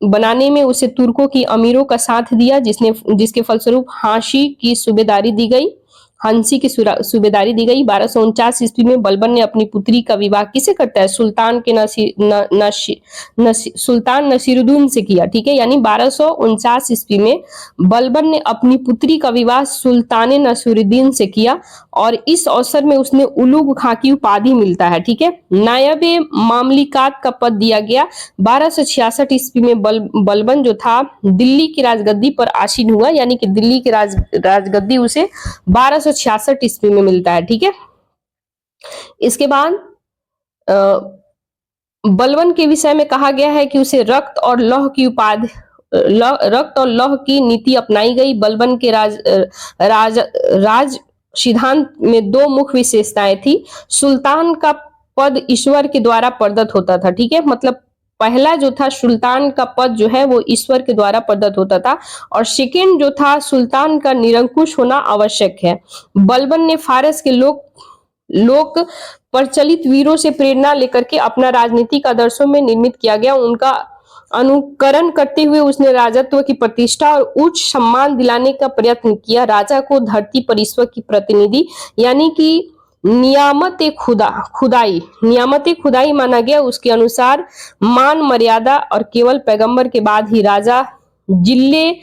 बनाने में उसे तुर्कों की अमीरों का साथ दिया, जिसके फलस्वरूप हांसी की सूबेदारी दी गई। 1249 ईस्वी में बलबन ने अपनी पुत्री का विवाह किसे करता है? सुल्तान नसीरुद्दीन से किया। ठीक है, यानी 1249 ईस्वी में बलबन ने अपनी पुत्री का विवाह सुल्तान नसीरुद्दीन से किया, और इस अवसर में उसने उलूग खां की उपाधि मिलता है। ठीक है, नायबे मामलिकात का पद दिया गया। 1266 ईस्वी में बलबन जो था दिल्ली की राजगद्दी पर आसीन हुआ, यानी कि दिल्ली की राजगद्दी उसे 1266 ईस्वी में मिलता है। ठीक है, इसके बाद बलबन के विषय में कहा गया है कि उसे रक्त और लौह की नीति अपनाई गई। बलबन के राज सिद्धांत में दो मुख्य विशेषताएं थी। सुल्तान का पद ईश्वर के द्वारा प्रदत्त होता था। ठीक है, मतलब पहला जो था सुल्तान का पद जो है वो ईश्वर के द्वारा प्रदत्त होता था, और सेकंड जो था सुल्तान का निरंकुश होना आवश्यक है। बलबन ने फारस के लोक प्रचलित वीरों से प्रेरणा लेकर के अपना राजनीतिक आदर्शों में निर्मित किया गया उनका अनुकरण करते हुए उसने राजत्व की प्रतिष्ठा और उच्च सम्मान दिलाने का प्रयत्न किया। राजा को धरती पर ईश्वर की प्रतिनिधि यानी कि नियामत खुदाई माना गया। उसके अनुसार मान मर्यादा और केवल पैगंबर के बाद ही राजा जिल्ले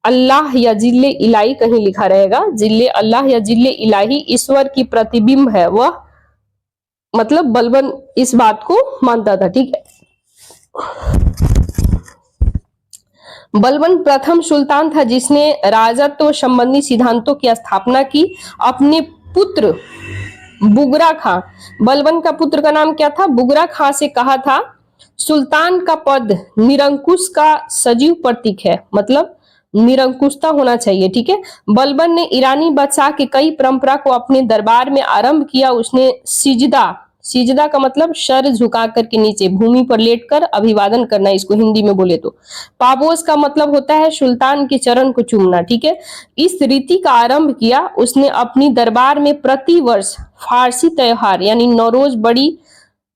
अल्लाह या जिल्ले इलाही, कहीं लिखा रहेगा जिल्ले अल्लाह या जिल्ले इलाही ईश्वर की प्रतिबिंब है, वह मतलब बलबन इस बात को मानता था। ठीक है, बलबन प्रथम सुल्तान था जिसने राजत्व संबंधी सिद्धांतों की स्थापना की। अपने पुत्र बुगरा खां, बलबन का पुत्र का नाम क्या था? बुगरा खां से कहा था सुल्तान का पद निरंकुश का सजीव प्रतीक है, मतलब निरंकुशता होना चाहिए। ठीक है, बलबन ने ईरानी बादशाह के कई परंपरा को अपने दरबार में आरंभ किया। उसने सिजदा का मतलब सर झुका करके नीचे भूमि पर लेटकर अभिवादन करना, इसको हिंदी में बोले तो। पाबोस का मतलब होता है सुल्तान के चरण को चूमना। ठीक है, इस रीति का आरंभ किया। उसने अपनी दरबार में प्रति वर्ष फारसी त्योहार यानी नौरोज बड़ी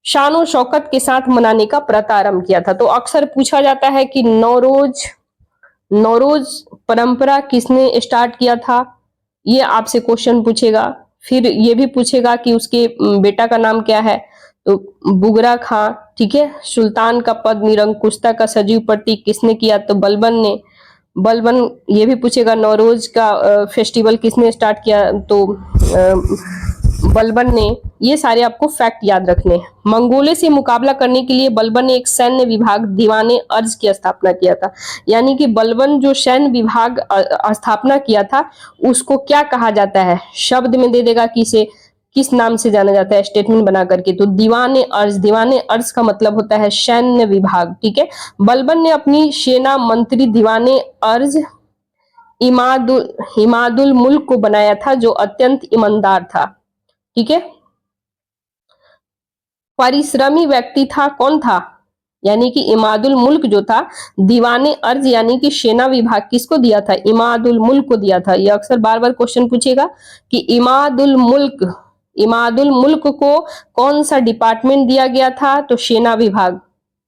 शानो शौकत के साथ मनाने का प्रारंभ किया था। तो अक्सर पूछा जाता है कि नौरोज परंपरा किसने स्टार्ट किया था, ये आपसे क्वेश्चन पूछेगा। फिर ये भी पूछेगा कि उसके बेटा का नाम क्या है, तो बुगरा खां। ठीक है, सुल्तान का पद निरंकुशता का सजीव प्रतीक किसने किया, तो बलबन ने। बलबन ये भी पूछेगा नौरोज का फेस्टिवल किसने स्टार्ट किया, तो बलबन ने। ये सारे आपको फैक्ट याद रखने हैं। मंगोलों से मुकाबला करने के लिए बलबन ने एक सैन्य विभाग दीवाने अर्ज की स्थापना किया था। यानी कि बलबन जो सैन्य विभाग स्थापना किया था उसको क्या कहा जाता है, शब्द में दे देगा कि इसे किस नाम से जाना जाता है, स्टेटमेंट बना करके। तो दीवाने अर्ज का मतलब होता है सैन्य विभाग। ठीक है, बलबन ने अपनी सेना मंत्री दीवाने अर्ज इमादुल मुल्क को बनाया था, जो अत्यंत ईमानदार था। ठीक है, परिश्रमी व्यक्ति था। कौन था? यानी कि इमादुल मुल्क जो था, दीवाने अर्ज यानी कि सेना विभाग किसको दिया था? इमादुल मुल्क को दिया था। ये अक्सर बार बार क्वेश्चन पूछेगा कि इमादुल मुल्क को कौन सा डिपार्टमेंट दिया गया था, तो सेना विभाग।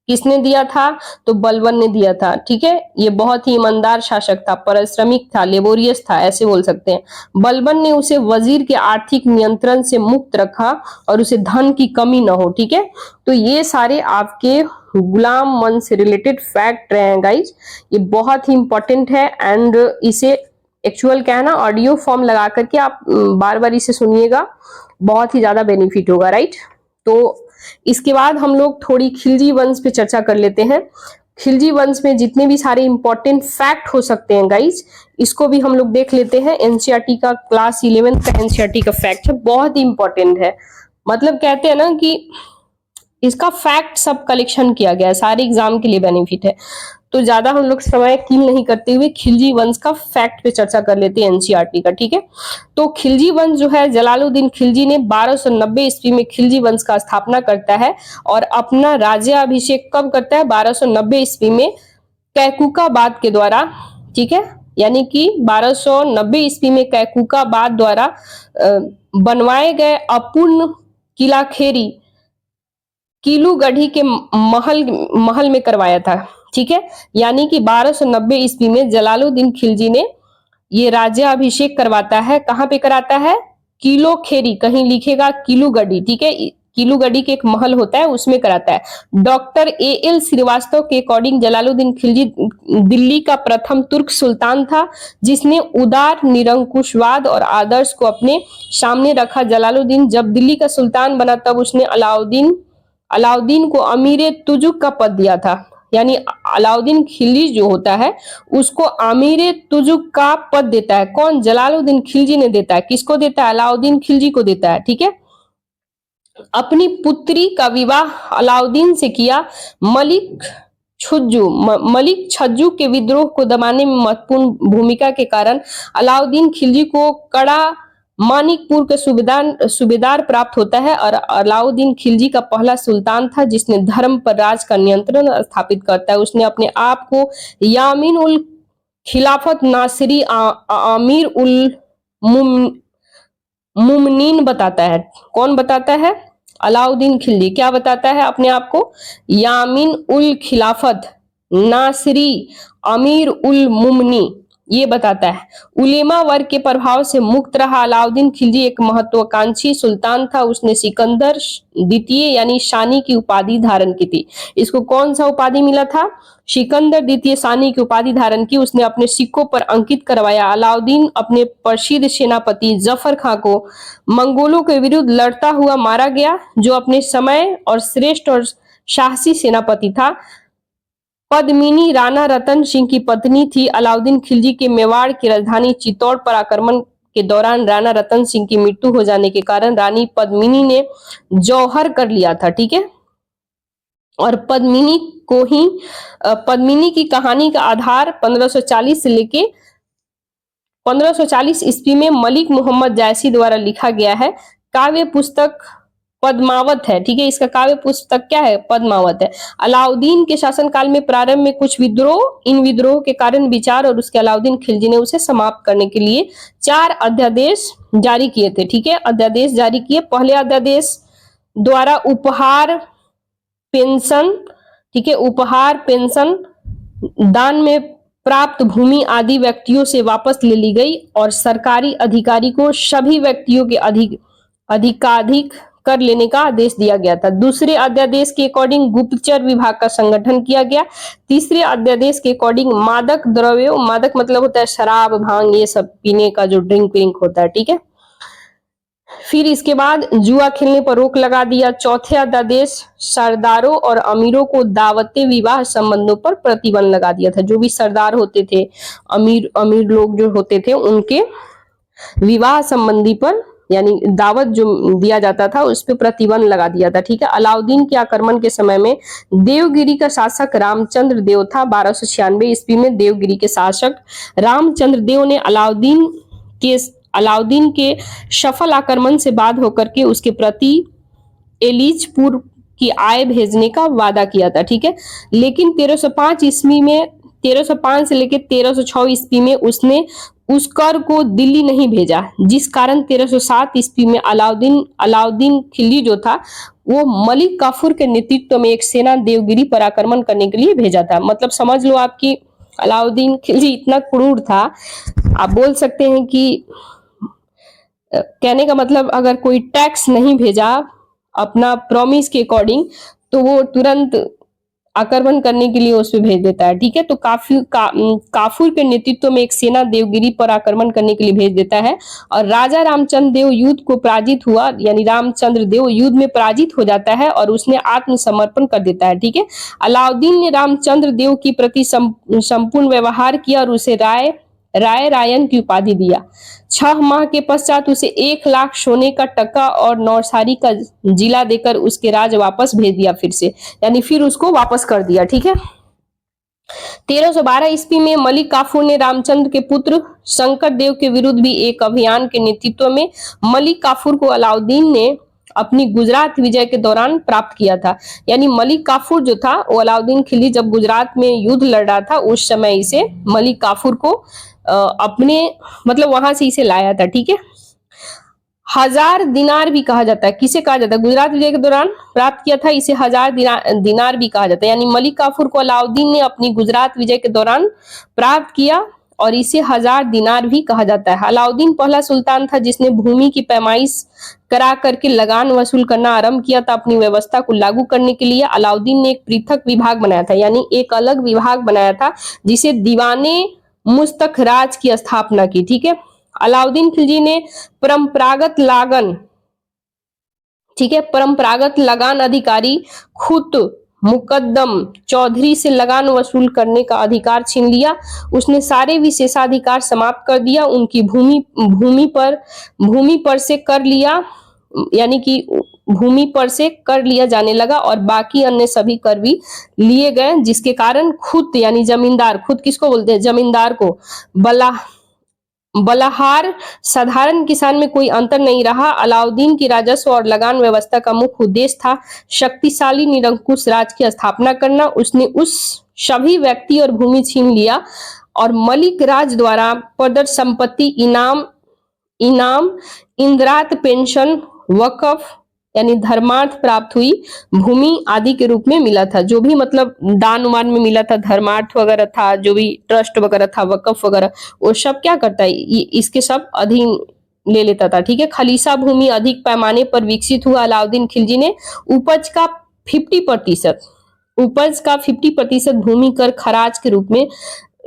किसने दिया था? तो बलबन ने दिया था। ठीक है, ये बहुत ही ईमानदार शासक था, परिश्रमिक था, लेबोरियस था, ऐसे बोल सकते हैं। बलबन ने उसे वजीर के आर्थिक नियंत्रण से मुक्त रखा और उसे धन की कमी न हो। ठीक है, तो ये सारे आपके गुलाम मन से रिलेटेड फैक्ट रहे हैं गाइज, ये बहुत ही इंपॉर्टेंट है। एंड इसे एक्चुअल क्या है ना, ऑडियो फॉर्म लगा करके आप बार बार इसे सुनिएगा, बहुत ही ज्यादा बेनिफिट होगा, राइट। तो इसके बाद हम लोग थोड़ी खिलजी वंश पे चर्चा कर लेते हैं। खिलजी वंश में जितने भी सारे इंपॉर्टेंट फैक्ट हो सकते हैं गाइज, इसको भी हम लोग देख लेते हैं। एनसीईआरटी का क्लास 11 का एनसीईआरटी का फैक्ट है, बहुत ही इंपॉर्टेंट है। मतलब कहते हैं ना कि इसका फैक्ट सब कलेक्शन किया गया है, सारे एग्जाम के लिए बेनिफिट है। तो ज्यादा हम लोग समय किल नहीं करते हुए खिलजी वंश का फैक्ट पे चर्चा कर लेते हैं एनसीईआरटी का। ठीक है, तो खिलजी वंश जो है, जलालुद्दीन खिलजी ने 1290 ईस्वी में खिलजी वंश का स्थापना करता है और अपना राज्याभिषेक कब करता है? 1290 ईस्वी में कैकुकाबाद के द्वारा। ठीक है, यानी कि 1290 ईस्वी में कैकुकाबाद द्वारा बनवाए गए अपूर्ण किला खेरी कीलूगढ़ी के महल में करवाया था। ठीक है, यानी कि 1290 ईस्वी में जलालुद्दीन खिलजी ने ये राज्याभिषेक करवाता है। कहां पे कराता है? किलो खेरी, कहीं लिखेगा कीलूगढ़ी। ठीक है, कीलूगढ़ी के एक महल होता है, उसमें कराता है। डॉक्टर एएल श्रीवास्तव के अकॉर्डिंग जलालुद्दीन खिलजी दिल्ली का प्रथम तुर्क सुल्तान था जिसने उदार निरंकुशवाद और आदर्श को अपने सामने रखा। जलालुद्दीन जब दिल्ली का सुल्तान बना तब उसने अलाउद्दीन को अमीर तुजुक का पद दिया था। यानी अलाउद्दीन खिलजी जो होता है उसको अमीर तुजुक का पद देता है। कौन? जलालुद्दीन खिलजी ने देता है। किसको देता है? अलाउद्दीन खिलजी को देता है। ठीक है, अपनी पुत्री का विवाह अलाउद्दीन से किया। मलिक छज्जू के विद्रोह को दबाने में महत्वपूर्ण भूमिका के कारण अलाउद्दीन खिलजी को कड़ा मानिकपुर के सूबेदार प्राप्त होता है और अलाउद्दीन खिलजी का पहला सुल्तान था जिसने धर्म पर राज का नियंत्रण स्थापित करता है। उसने अपने आप को यामीन उल खिलाफत नासिरी आमिर उल मुमनीन बताता है। कौन बताता है? अलाउद्दीन खिलजी। क्या बताता है अपने आप को? यामीन उल खिलाफत नासिरी अमीर उल मुमनी, ये बताता है। उलेमा वर्ग के प्रभाव से मुक्त रहा अलाउद्दीन खिलजी एक महत्वाकांक्षी सुल्तान था। उसने सिकंदर द्वितीय यानी शानी की उपाधि धारण की थी। इसको कौन सा उपाधि मिला था? सिकंदर द्वितीय शानी की उपाधि धारण की। उसने अपने सिक्कों पर अंकित करवाया। अलाउद्दीन अपने प्रसिद्ध सेनापति जफर खां को मंगोलों के विरुद्ध लड़ता हुआ मारा गया, जो अपने समय और श्रेष्ठ और साहसी सेनापति था। पद्मिनी राणा रतन सिंह की पत्नी थी। अलाउद्दीन खिलजी के मेवाड़ की राजधानी चित्तौड़ पर आक्रमण के दौरान राणा रतन सिंह की मृत्यु हो जाने के कारण रानी पद्मिनी ने जौहर कर लिया था। ठीक है, और पद्मिनी की कहानी का आधार 1540 से लेके 1540 ईस्वी में मलिक मोहम्मद जायसी द्वारा लिखा गया है। काव्य पुस्तक पद्मावत है। ठीक है, इसका काव्य पुस्तक क्या है? पद्मावत है। अलाउद्दीन के शासनकाल में प्रारंभ में कुछ विद्रोह, इन विद्रोह के कारण विचार और उसके अलाउद्दीन खिलजी ने उसे समाप्त करने के लिए 4 अध्यादेश जारी किए थे। ठीक है, अध्यादेश जारी किए। पहले अध्यादेश द्वारा उपहार पेंशन, ठीक है, उपहार पेंशन दान में प्राप्त भूमि आदि व्यक्तियों से वापस ले ली गई और सरकारी अधिकारी को सभी व्यक्तियों के अधिकाधिक कर लेने का आदेश दिया गया था। दूसरे अध्यादेश के अकॉर्डिंग गुप्तचर विभाग का संगठन किया गया। तीसरे अध्यादेश के अकॉर्डिंग मादक द्रव्यों, मादक मतलब होता है शराब, भांग, ये सब पीने का जो ड्रिंक होता है। ठीक है, फिर इसके बाद जुआ खेलने पर रोक लगा दिया। चौथे अध्यादेश सरदारों और अमीरों को दावते विवाह संबंधों पर प्रतिबंध लगा दिया था। जो भी सरदार होते थे, अमीर लोग जो होते थे, उनके विवाह संबंधी पर यानी दावत जो दिया जाता था उस पर प्रतिबंध लगा दिया था। ठीक है, अलाउद्दीन के आक्रमण के समय में देवगिरी का शासक रामचंद्र देव था। 1296 ईस्वी में देवगिरी के शासक रामचंद्र देव ने अलाउद्दीन के सफल आक्रमण से बाद होकर के उसके प्रति एलिचपुर की आय भेजने का वादा किया था। ठीक है, लेकिन 1305 से लेकर 1306 ईस्वी में उसने उस कर को दिल्ली नहीं भेजा, जिस कारण 1307 ईस्वी में अलाउद्दीन खिलजी जो था वो मलिक काफूर के नेतृत्व में एक सेना देवगिरी पर आक्रमण करने के लिए भेजा था। मतलब समझ लो आपकी अलाउद्दीन खिलजी इतना क्रूर था, आप बोल सकते हैं कि कहने का मतलब अगर कोई टैक्स नहीं भेजा अपना प्रॉमिस के अकॉर्डिंग तो वो तुरंत आक्रमण करने के लिए उस पे भेज देता है। ठीक है, तो काफूर के नेतृत्व में एक सेना देवगिरी पर आक्रमण करने के लिए भेज देता है और राजा रामचंद्र देव युद्ध को पराजित हुआ, यानी रामचंद्र देव युद्ध में पराजित हो जाता है और उसने आत्मसमर्पण कर देता है। ठीक है, अलाउद्दीन ने रामचंद्र देव की प्रति संपूर्ण व्यवहार किया और उसे रायन की उपाधि दिया। 6 माह के पश्चात उसे 1 लाख सोने का टका और नौसारी का जिला देकर उसके राज वापस भेज दिया फिर से, यानी फिर उसको वापस कर दिया। ठीक है, 1312 ईस्वी में मलिक काफूर ने रामचंद्र के पुत्र शंकर देव के विरुद्ध भी एक अभियान के नेतृत्व में मलिक काफूर को अलाउद्दीन ने अपनी गुजरात विजय के दौरान प्राप्त किया था। यानी मलिक काफूर जो था वो अलाउद्दीन खिलजी जब गुजरात में युद्ध लड़ रहा था उस समय इसे मलिक काफूर को अपने मतलब वहां से इसे लाया था। ठीक है, 1000 दिनार भी कहा जाता है, किसे कहा जाता है, गुजरात विजय के दौरान प्राप्त किया था, इसे 1000 दिनार भी कहा जाता है। यानी मलिक काफूर को अलाउद्दीन ने अपनी गुजरात विजय के दौरान प्राप्त किया और इसे 1000 दिनार भी कहा जाता है। अलाउद्दीन पहला सुल्तान था जिसने भूमि की पैमाइश करा करके लगान वसूल करना आरंभ किया था। अपनी व्यवस्था को लागू करने के लिए अलाउद्दीन ने एक पृथक विभाग बनाया था, यानी एक अलग विभाग बनाया था जिसे दीवाने मुस्तखराज की स्थापना की। ठीक है, अलाउद्दीन खिलजी ने परंपरागत लगान अधिकारी खुद मुकद्दम चौधरी से लगान वसूल करने का अधिकार छीन लिया। उसने सारे विशेषाधिकार समाप्त कर दिया। उनकी भूमि पर से कर लिया, यानी कि भूमि पर से कर लिया जाने लगा और बाकी अन्य सभी कर भी लिए गए, जिसके कारण खुद यानी जमींदार, खुद किसको बोलते हैं, जमींदार को, बलाहार साधारण किसान में कोई अंतर नहीं रहा। अलाउद्दीन की राजस्व और लगान व्यवस्था का मुख्य उद्देश्य था शक्तिशाली निरंकुश राज की स्थापना करना। उसने उस सभी व्यक्ति और भूमि छीन लिया और मलिक राज द्वारा प्रदत्त संपत्ति, इनाम, इंदिरात, पेंशन, वक्फ यानी धर्मार्थ प्राप्त हुई भूमि आदि के रूप में मिला था। जो भी मतलब दान उमान में मिला था, धर्मार्थ वगैरह था, जो भी ट्रस्ट वगैरह था, वक्फ वगैरह, वो सब क्या करता है, इसके सब अधीन ले लेता था। ठीक है, खलीसा भूमि अधिक पैमाने पर विकसित हुआ। अलाउद्दीन खिलजी ने उपज का 50% भूमि कर खराज के रूप में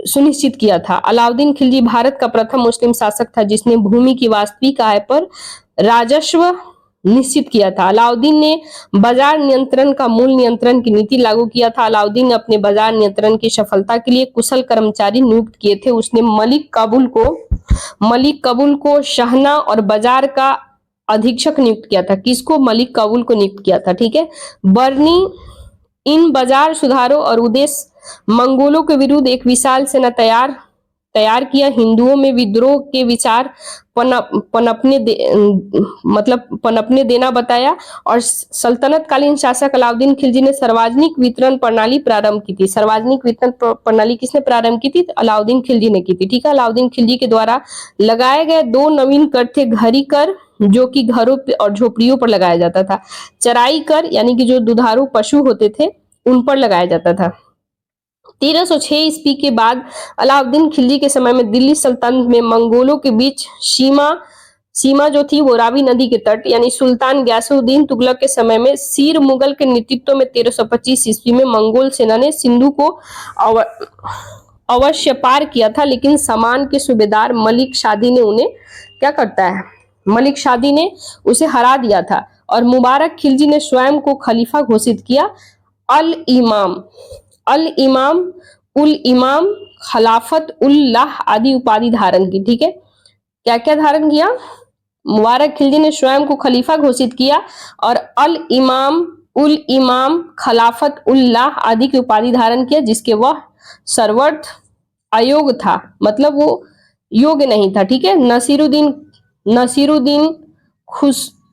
सुनिश्चित किया था। अलाउद्दीन खिलजी भारत का प्रथम मुस्लिम शासक था जिसने भूमि की वास्तविक आय पर राजस्व निश्चित किया था। अलाउद्दीन ने बाजार नियंत्रण का मूल नियंत्रण की नीति लागू किया था। अलाउद्दीन ने अपने बाजार नियंत्रण की सफलता के लिए कुशल कर्मचारी नियुक्त किए थे। उसने मलिक काबुल को शहना और बाजार का अधीक्षक नियुक्त किया था। किसको, मलिक काबुल को नियुक्त किया था। ठीक है, बर्नी इन बाजार सुधारों और उद्देश्य मंगोलों के विरुद्ध एक विशाल सेना तैयार किया। हिंदुओं में विद्रोह के विचार पनपने देना बताया और सल्तनतकालीन शासक अलाउद्दीन खिलजी ने सार्वजनिक वितरण प्रणाली प्रारंभ की थी। सार्वजनिक वितरण प्रणाली किसने प्रारंभ की थी, अलाउद्दीन खिलजी ने की थी। ठीक है, अलाउद्दीन खिलजी के द्वारा लगाए गए 2 नवीन कर थे, घरी कर जो कि घरों और झोपड़ियों पर लगाया जाता था, चराई कर यानी कि जो दुधारू पशु होते थे उन पर लगाया जाता था। 1306 ईस्वी के बाद अलाउद्दीन खिलजी के समय में दिल्ली सल्तनत में मंगोलों के बीच सीमा जो थी वो रावी नदी के तट, यानी सुल्तान गयासुद्दीन तुगलक के समय में सीर मुगल के नेतृत्व में 1325 ईस्वी में मंगोल सेना ने सिंधु को अवश्य पार किया था, लेकिन समान के सूबेदार मलिक शादी ने उन्हें क्या करता है, मलिक शादी ने उसे हरा दिया था और मुबारक खिलजी ने स्वयं को खलीफा घोषित किया। अल इमाम, उल इमाम, खिलाफत उल्लाह आदि उपाधि धारण की। ठीक है, क्या क्या धारण किया, मुबारक खिलजी ने स्वयं को खलीफा घोषित किया और अल इमाम, उल इमाम, खिलाफत उल्लाह आदि की उपाधि धारण किया, जिसके वह सर्वथ अयोग्य था, मतलब वो योग्य नहीं था। ठीक है, नसीरुद्दीन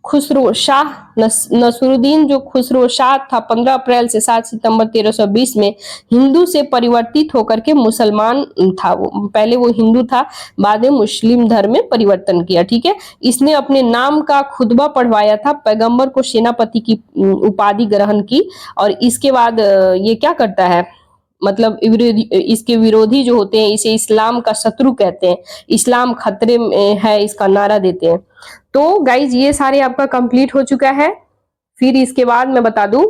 खुसरो शाह नसरुद्दीन जो खुसरो शाह था 15 अप्रैल से 7 सितंबर 1320 में हिंदू से परिवर्तित होकर के मुसलमान था। वो पहले वो हिंदू था, बाद में मुस्लिम धर्म में परिवर्तन किया। ठीक है, इसने अपने नाम का खुतबा पढ़वाया था, पैगंबर को सेनापति की उपाधि ग्रहण की। और इसके बाद ये क्या करता है, मतलब इसके विरोधी जो होते हैं इसे इस्लाम का शत्रु कहते हैं, इस्लाम खतरे में है इसका नारा देते हैं। तो गाइज ये सारे आपका कंप्लीट हो चुका है। फिर इसके बाद मैं बता दूं,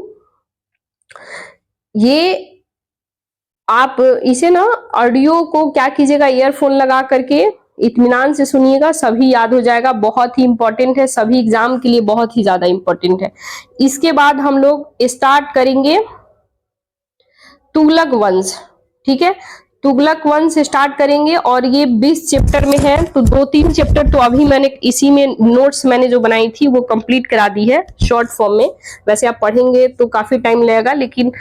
ये आप इसे ना ऑडियो को क्या कीजिएगा, ईयरफोन लगा करके इत्मीनान से सुनिएगा, सभी याद हो जाएगा। बहुत ही इंपॉर्टेंट है, सभी एग्जाम के लिए बहुत ही ज्यादा इंपॉर्टेंट है। इसके बाद हम लोग स्टार्ट करेंगे तुगलक वंश। ठीक है, तुगलक वंश स्टार्ट करेंगे और ये 20 चैप्टर में है। तो 2-3 चैप्टर तो अभी मैंने इसी में नोट्स मैंने जो बनाई थी वो कंप्लीट करा दी है शॉर्ट फॉर्म में। वैसे आप पढ़ेंगे तो काफी टाइम लगेगा, लेकिन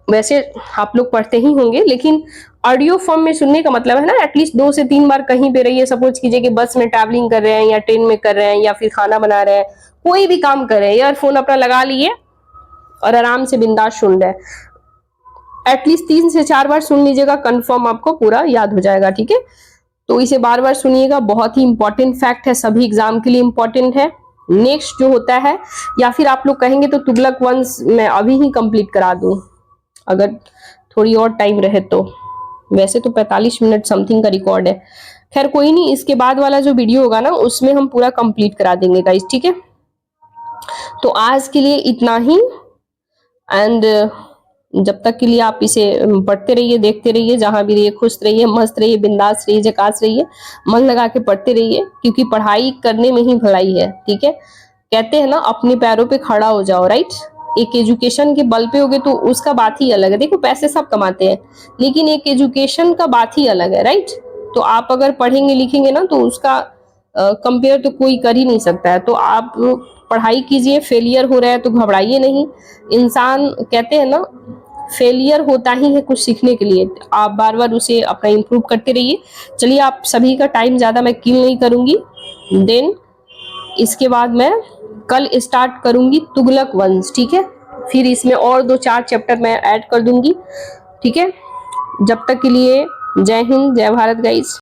वैसे आप लोग पढ़ते ही होंगे, लेकिन ऑडियो फॉर्म में सुनने का मतलब है ना, एटलीस्ट 2 से 3 बार कहीं पे रहिए। सपोज कीजिए कि बस में ट्रैवलिंग कर रहे हैं या ट्रेन में कर रहे हैं या फिर खाना बना रहे हैं, कोई भी काम कर रहे हैं, ईयरफोन अपना लगा लिए और आराम से बिंदास सुन रहे हैं। एटलीस्ट 3 से 4 बार सुन लीजिएगा, कंफर्म आपको पूरा याद हो जाएगा। ठीक है, तो इसे बार बार सुनिएगा, बहुत ही इंपॉर्टेंट फैक्ट है, सभी एग्जाम के लिए इंपॉर्टेंट है। नेक्स्ट जो होता है, या फिर आप लोग कहेंगे तो तुगलक वंश मैं अभी ही कंप्लीट करा दूं अगर थोड़ी और टाइम रहे तो। वैसे तो 45 मिनट समथिंग का रिकॉर्ड है, खैर कोई नहीं, इसके बाद वाला जो वीडियो होगा ना उसमें हम पूरा कंप्लीट करा देंगे गाइस। ठीक है, तो आज के लिए इतना ही। एंड जब तक के लिए आप इसे पढ़ते रहिए, देखते रहिए, जहां भी रहिए खुश रहिए, मस्त रहिए, बिंदास रहिए, झकास रहिए, मन लगा के पढ़ते रहिए, क्योंकि पढ़ाई करने में ही भलाई है। ठीक है, कहते हैं ना अपने पैरों पे खड़ा हो जाओ, राइट। एक एजुकेशन के बल पे होगे तो उसका बात ही अलग है। देखो पैसे सब कमाते हैं, लेकिन एक एजुकेशन का बात ही अलग है, राइट। तो आप अगर पढ़ेंगे लिखेंगे ना तो उसका कंपेयर तो कोई कर ही नहीं सकता है। तो आप पढ़ाई कीजिए, फेलियर हो रहा है तो घबराइए नहीं। इंसान कहते हैं ना फेलियर होता ही है कुछ सीखने के लिए, आप बार बार उसे अपना इम्प्रूव करते रहिए। चलिए, आप सभी का टाइम ज्यादा मैं किल नहीं करूंगी। देन इसके बाद मैं कल स्टार्ट करूंगी तुगलक वंश। ठीक है, फिर इसमें और 2-4 चैप्टर मैं ऐड कर दूंगी। ठीक है, जब तक के लिए जय हिंद, जय भारत गाइस।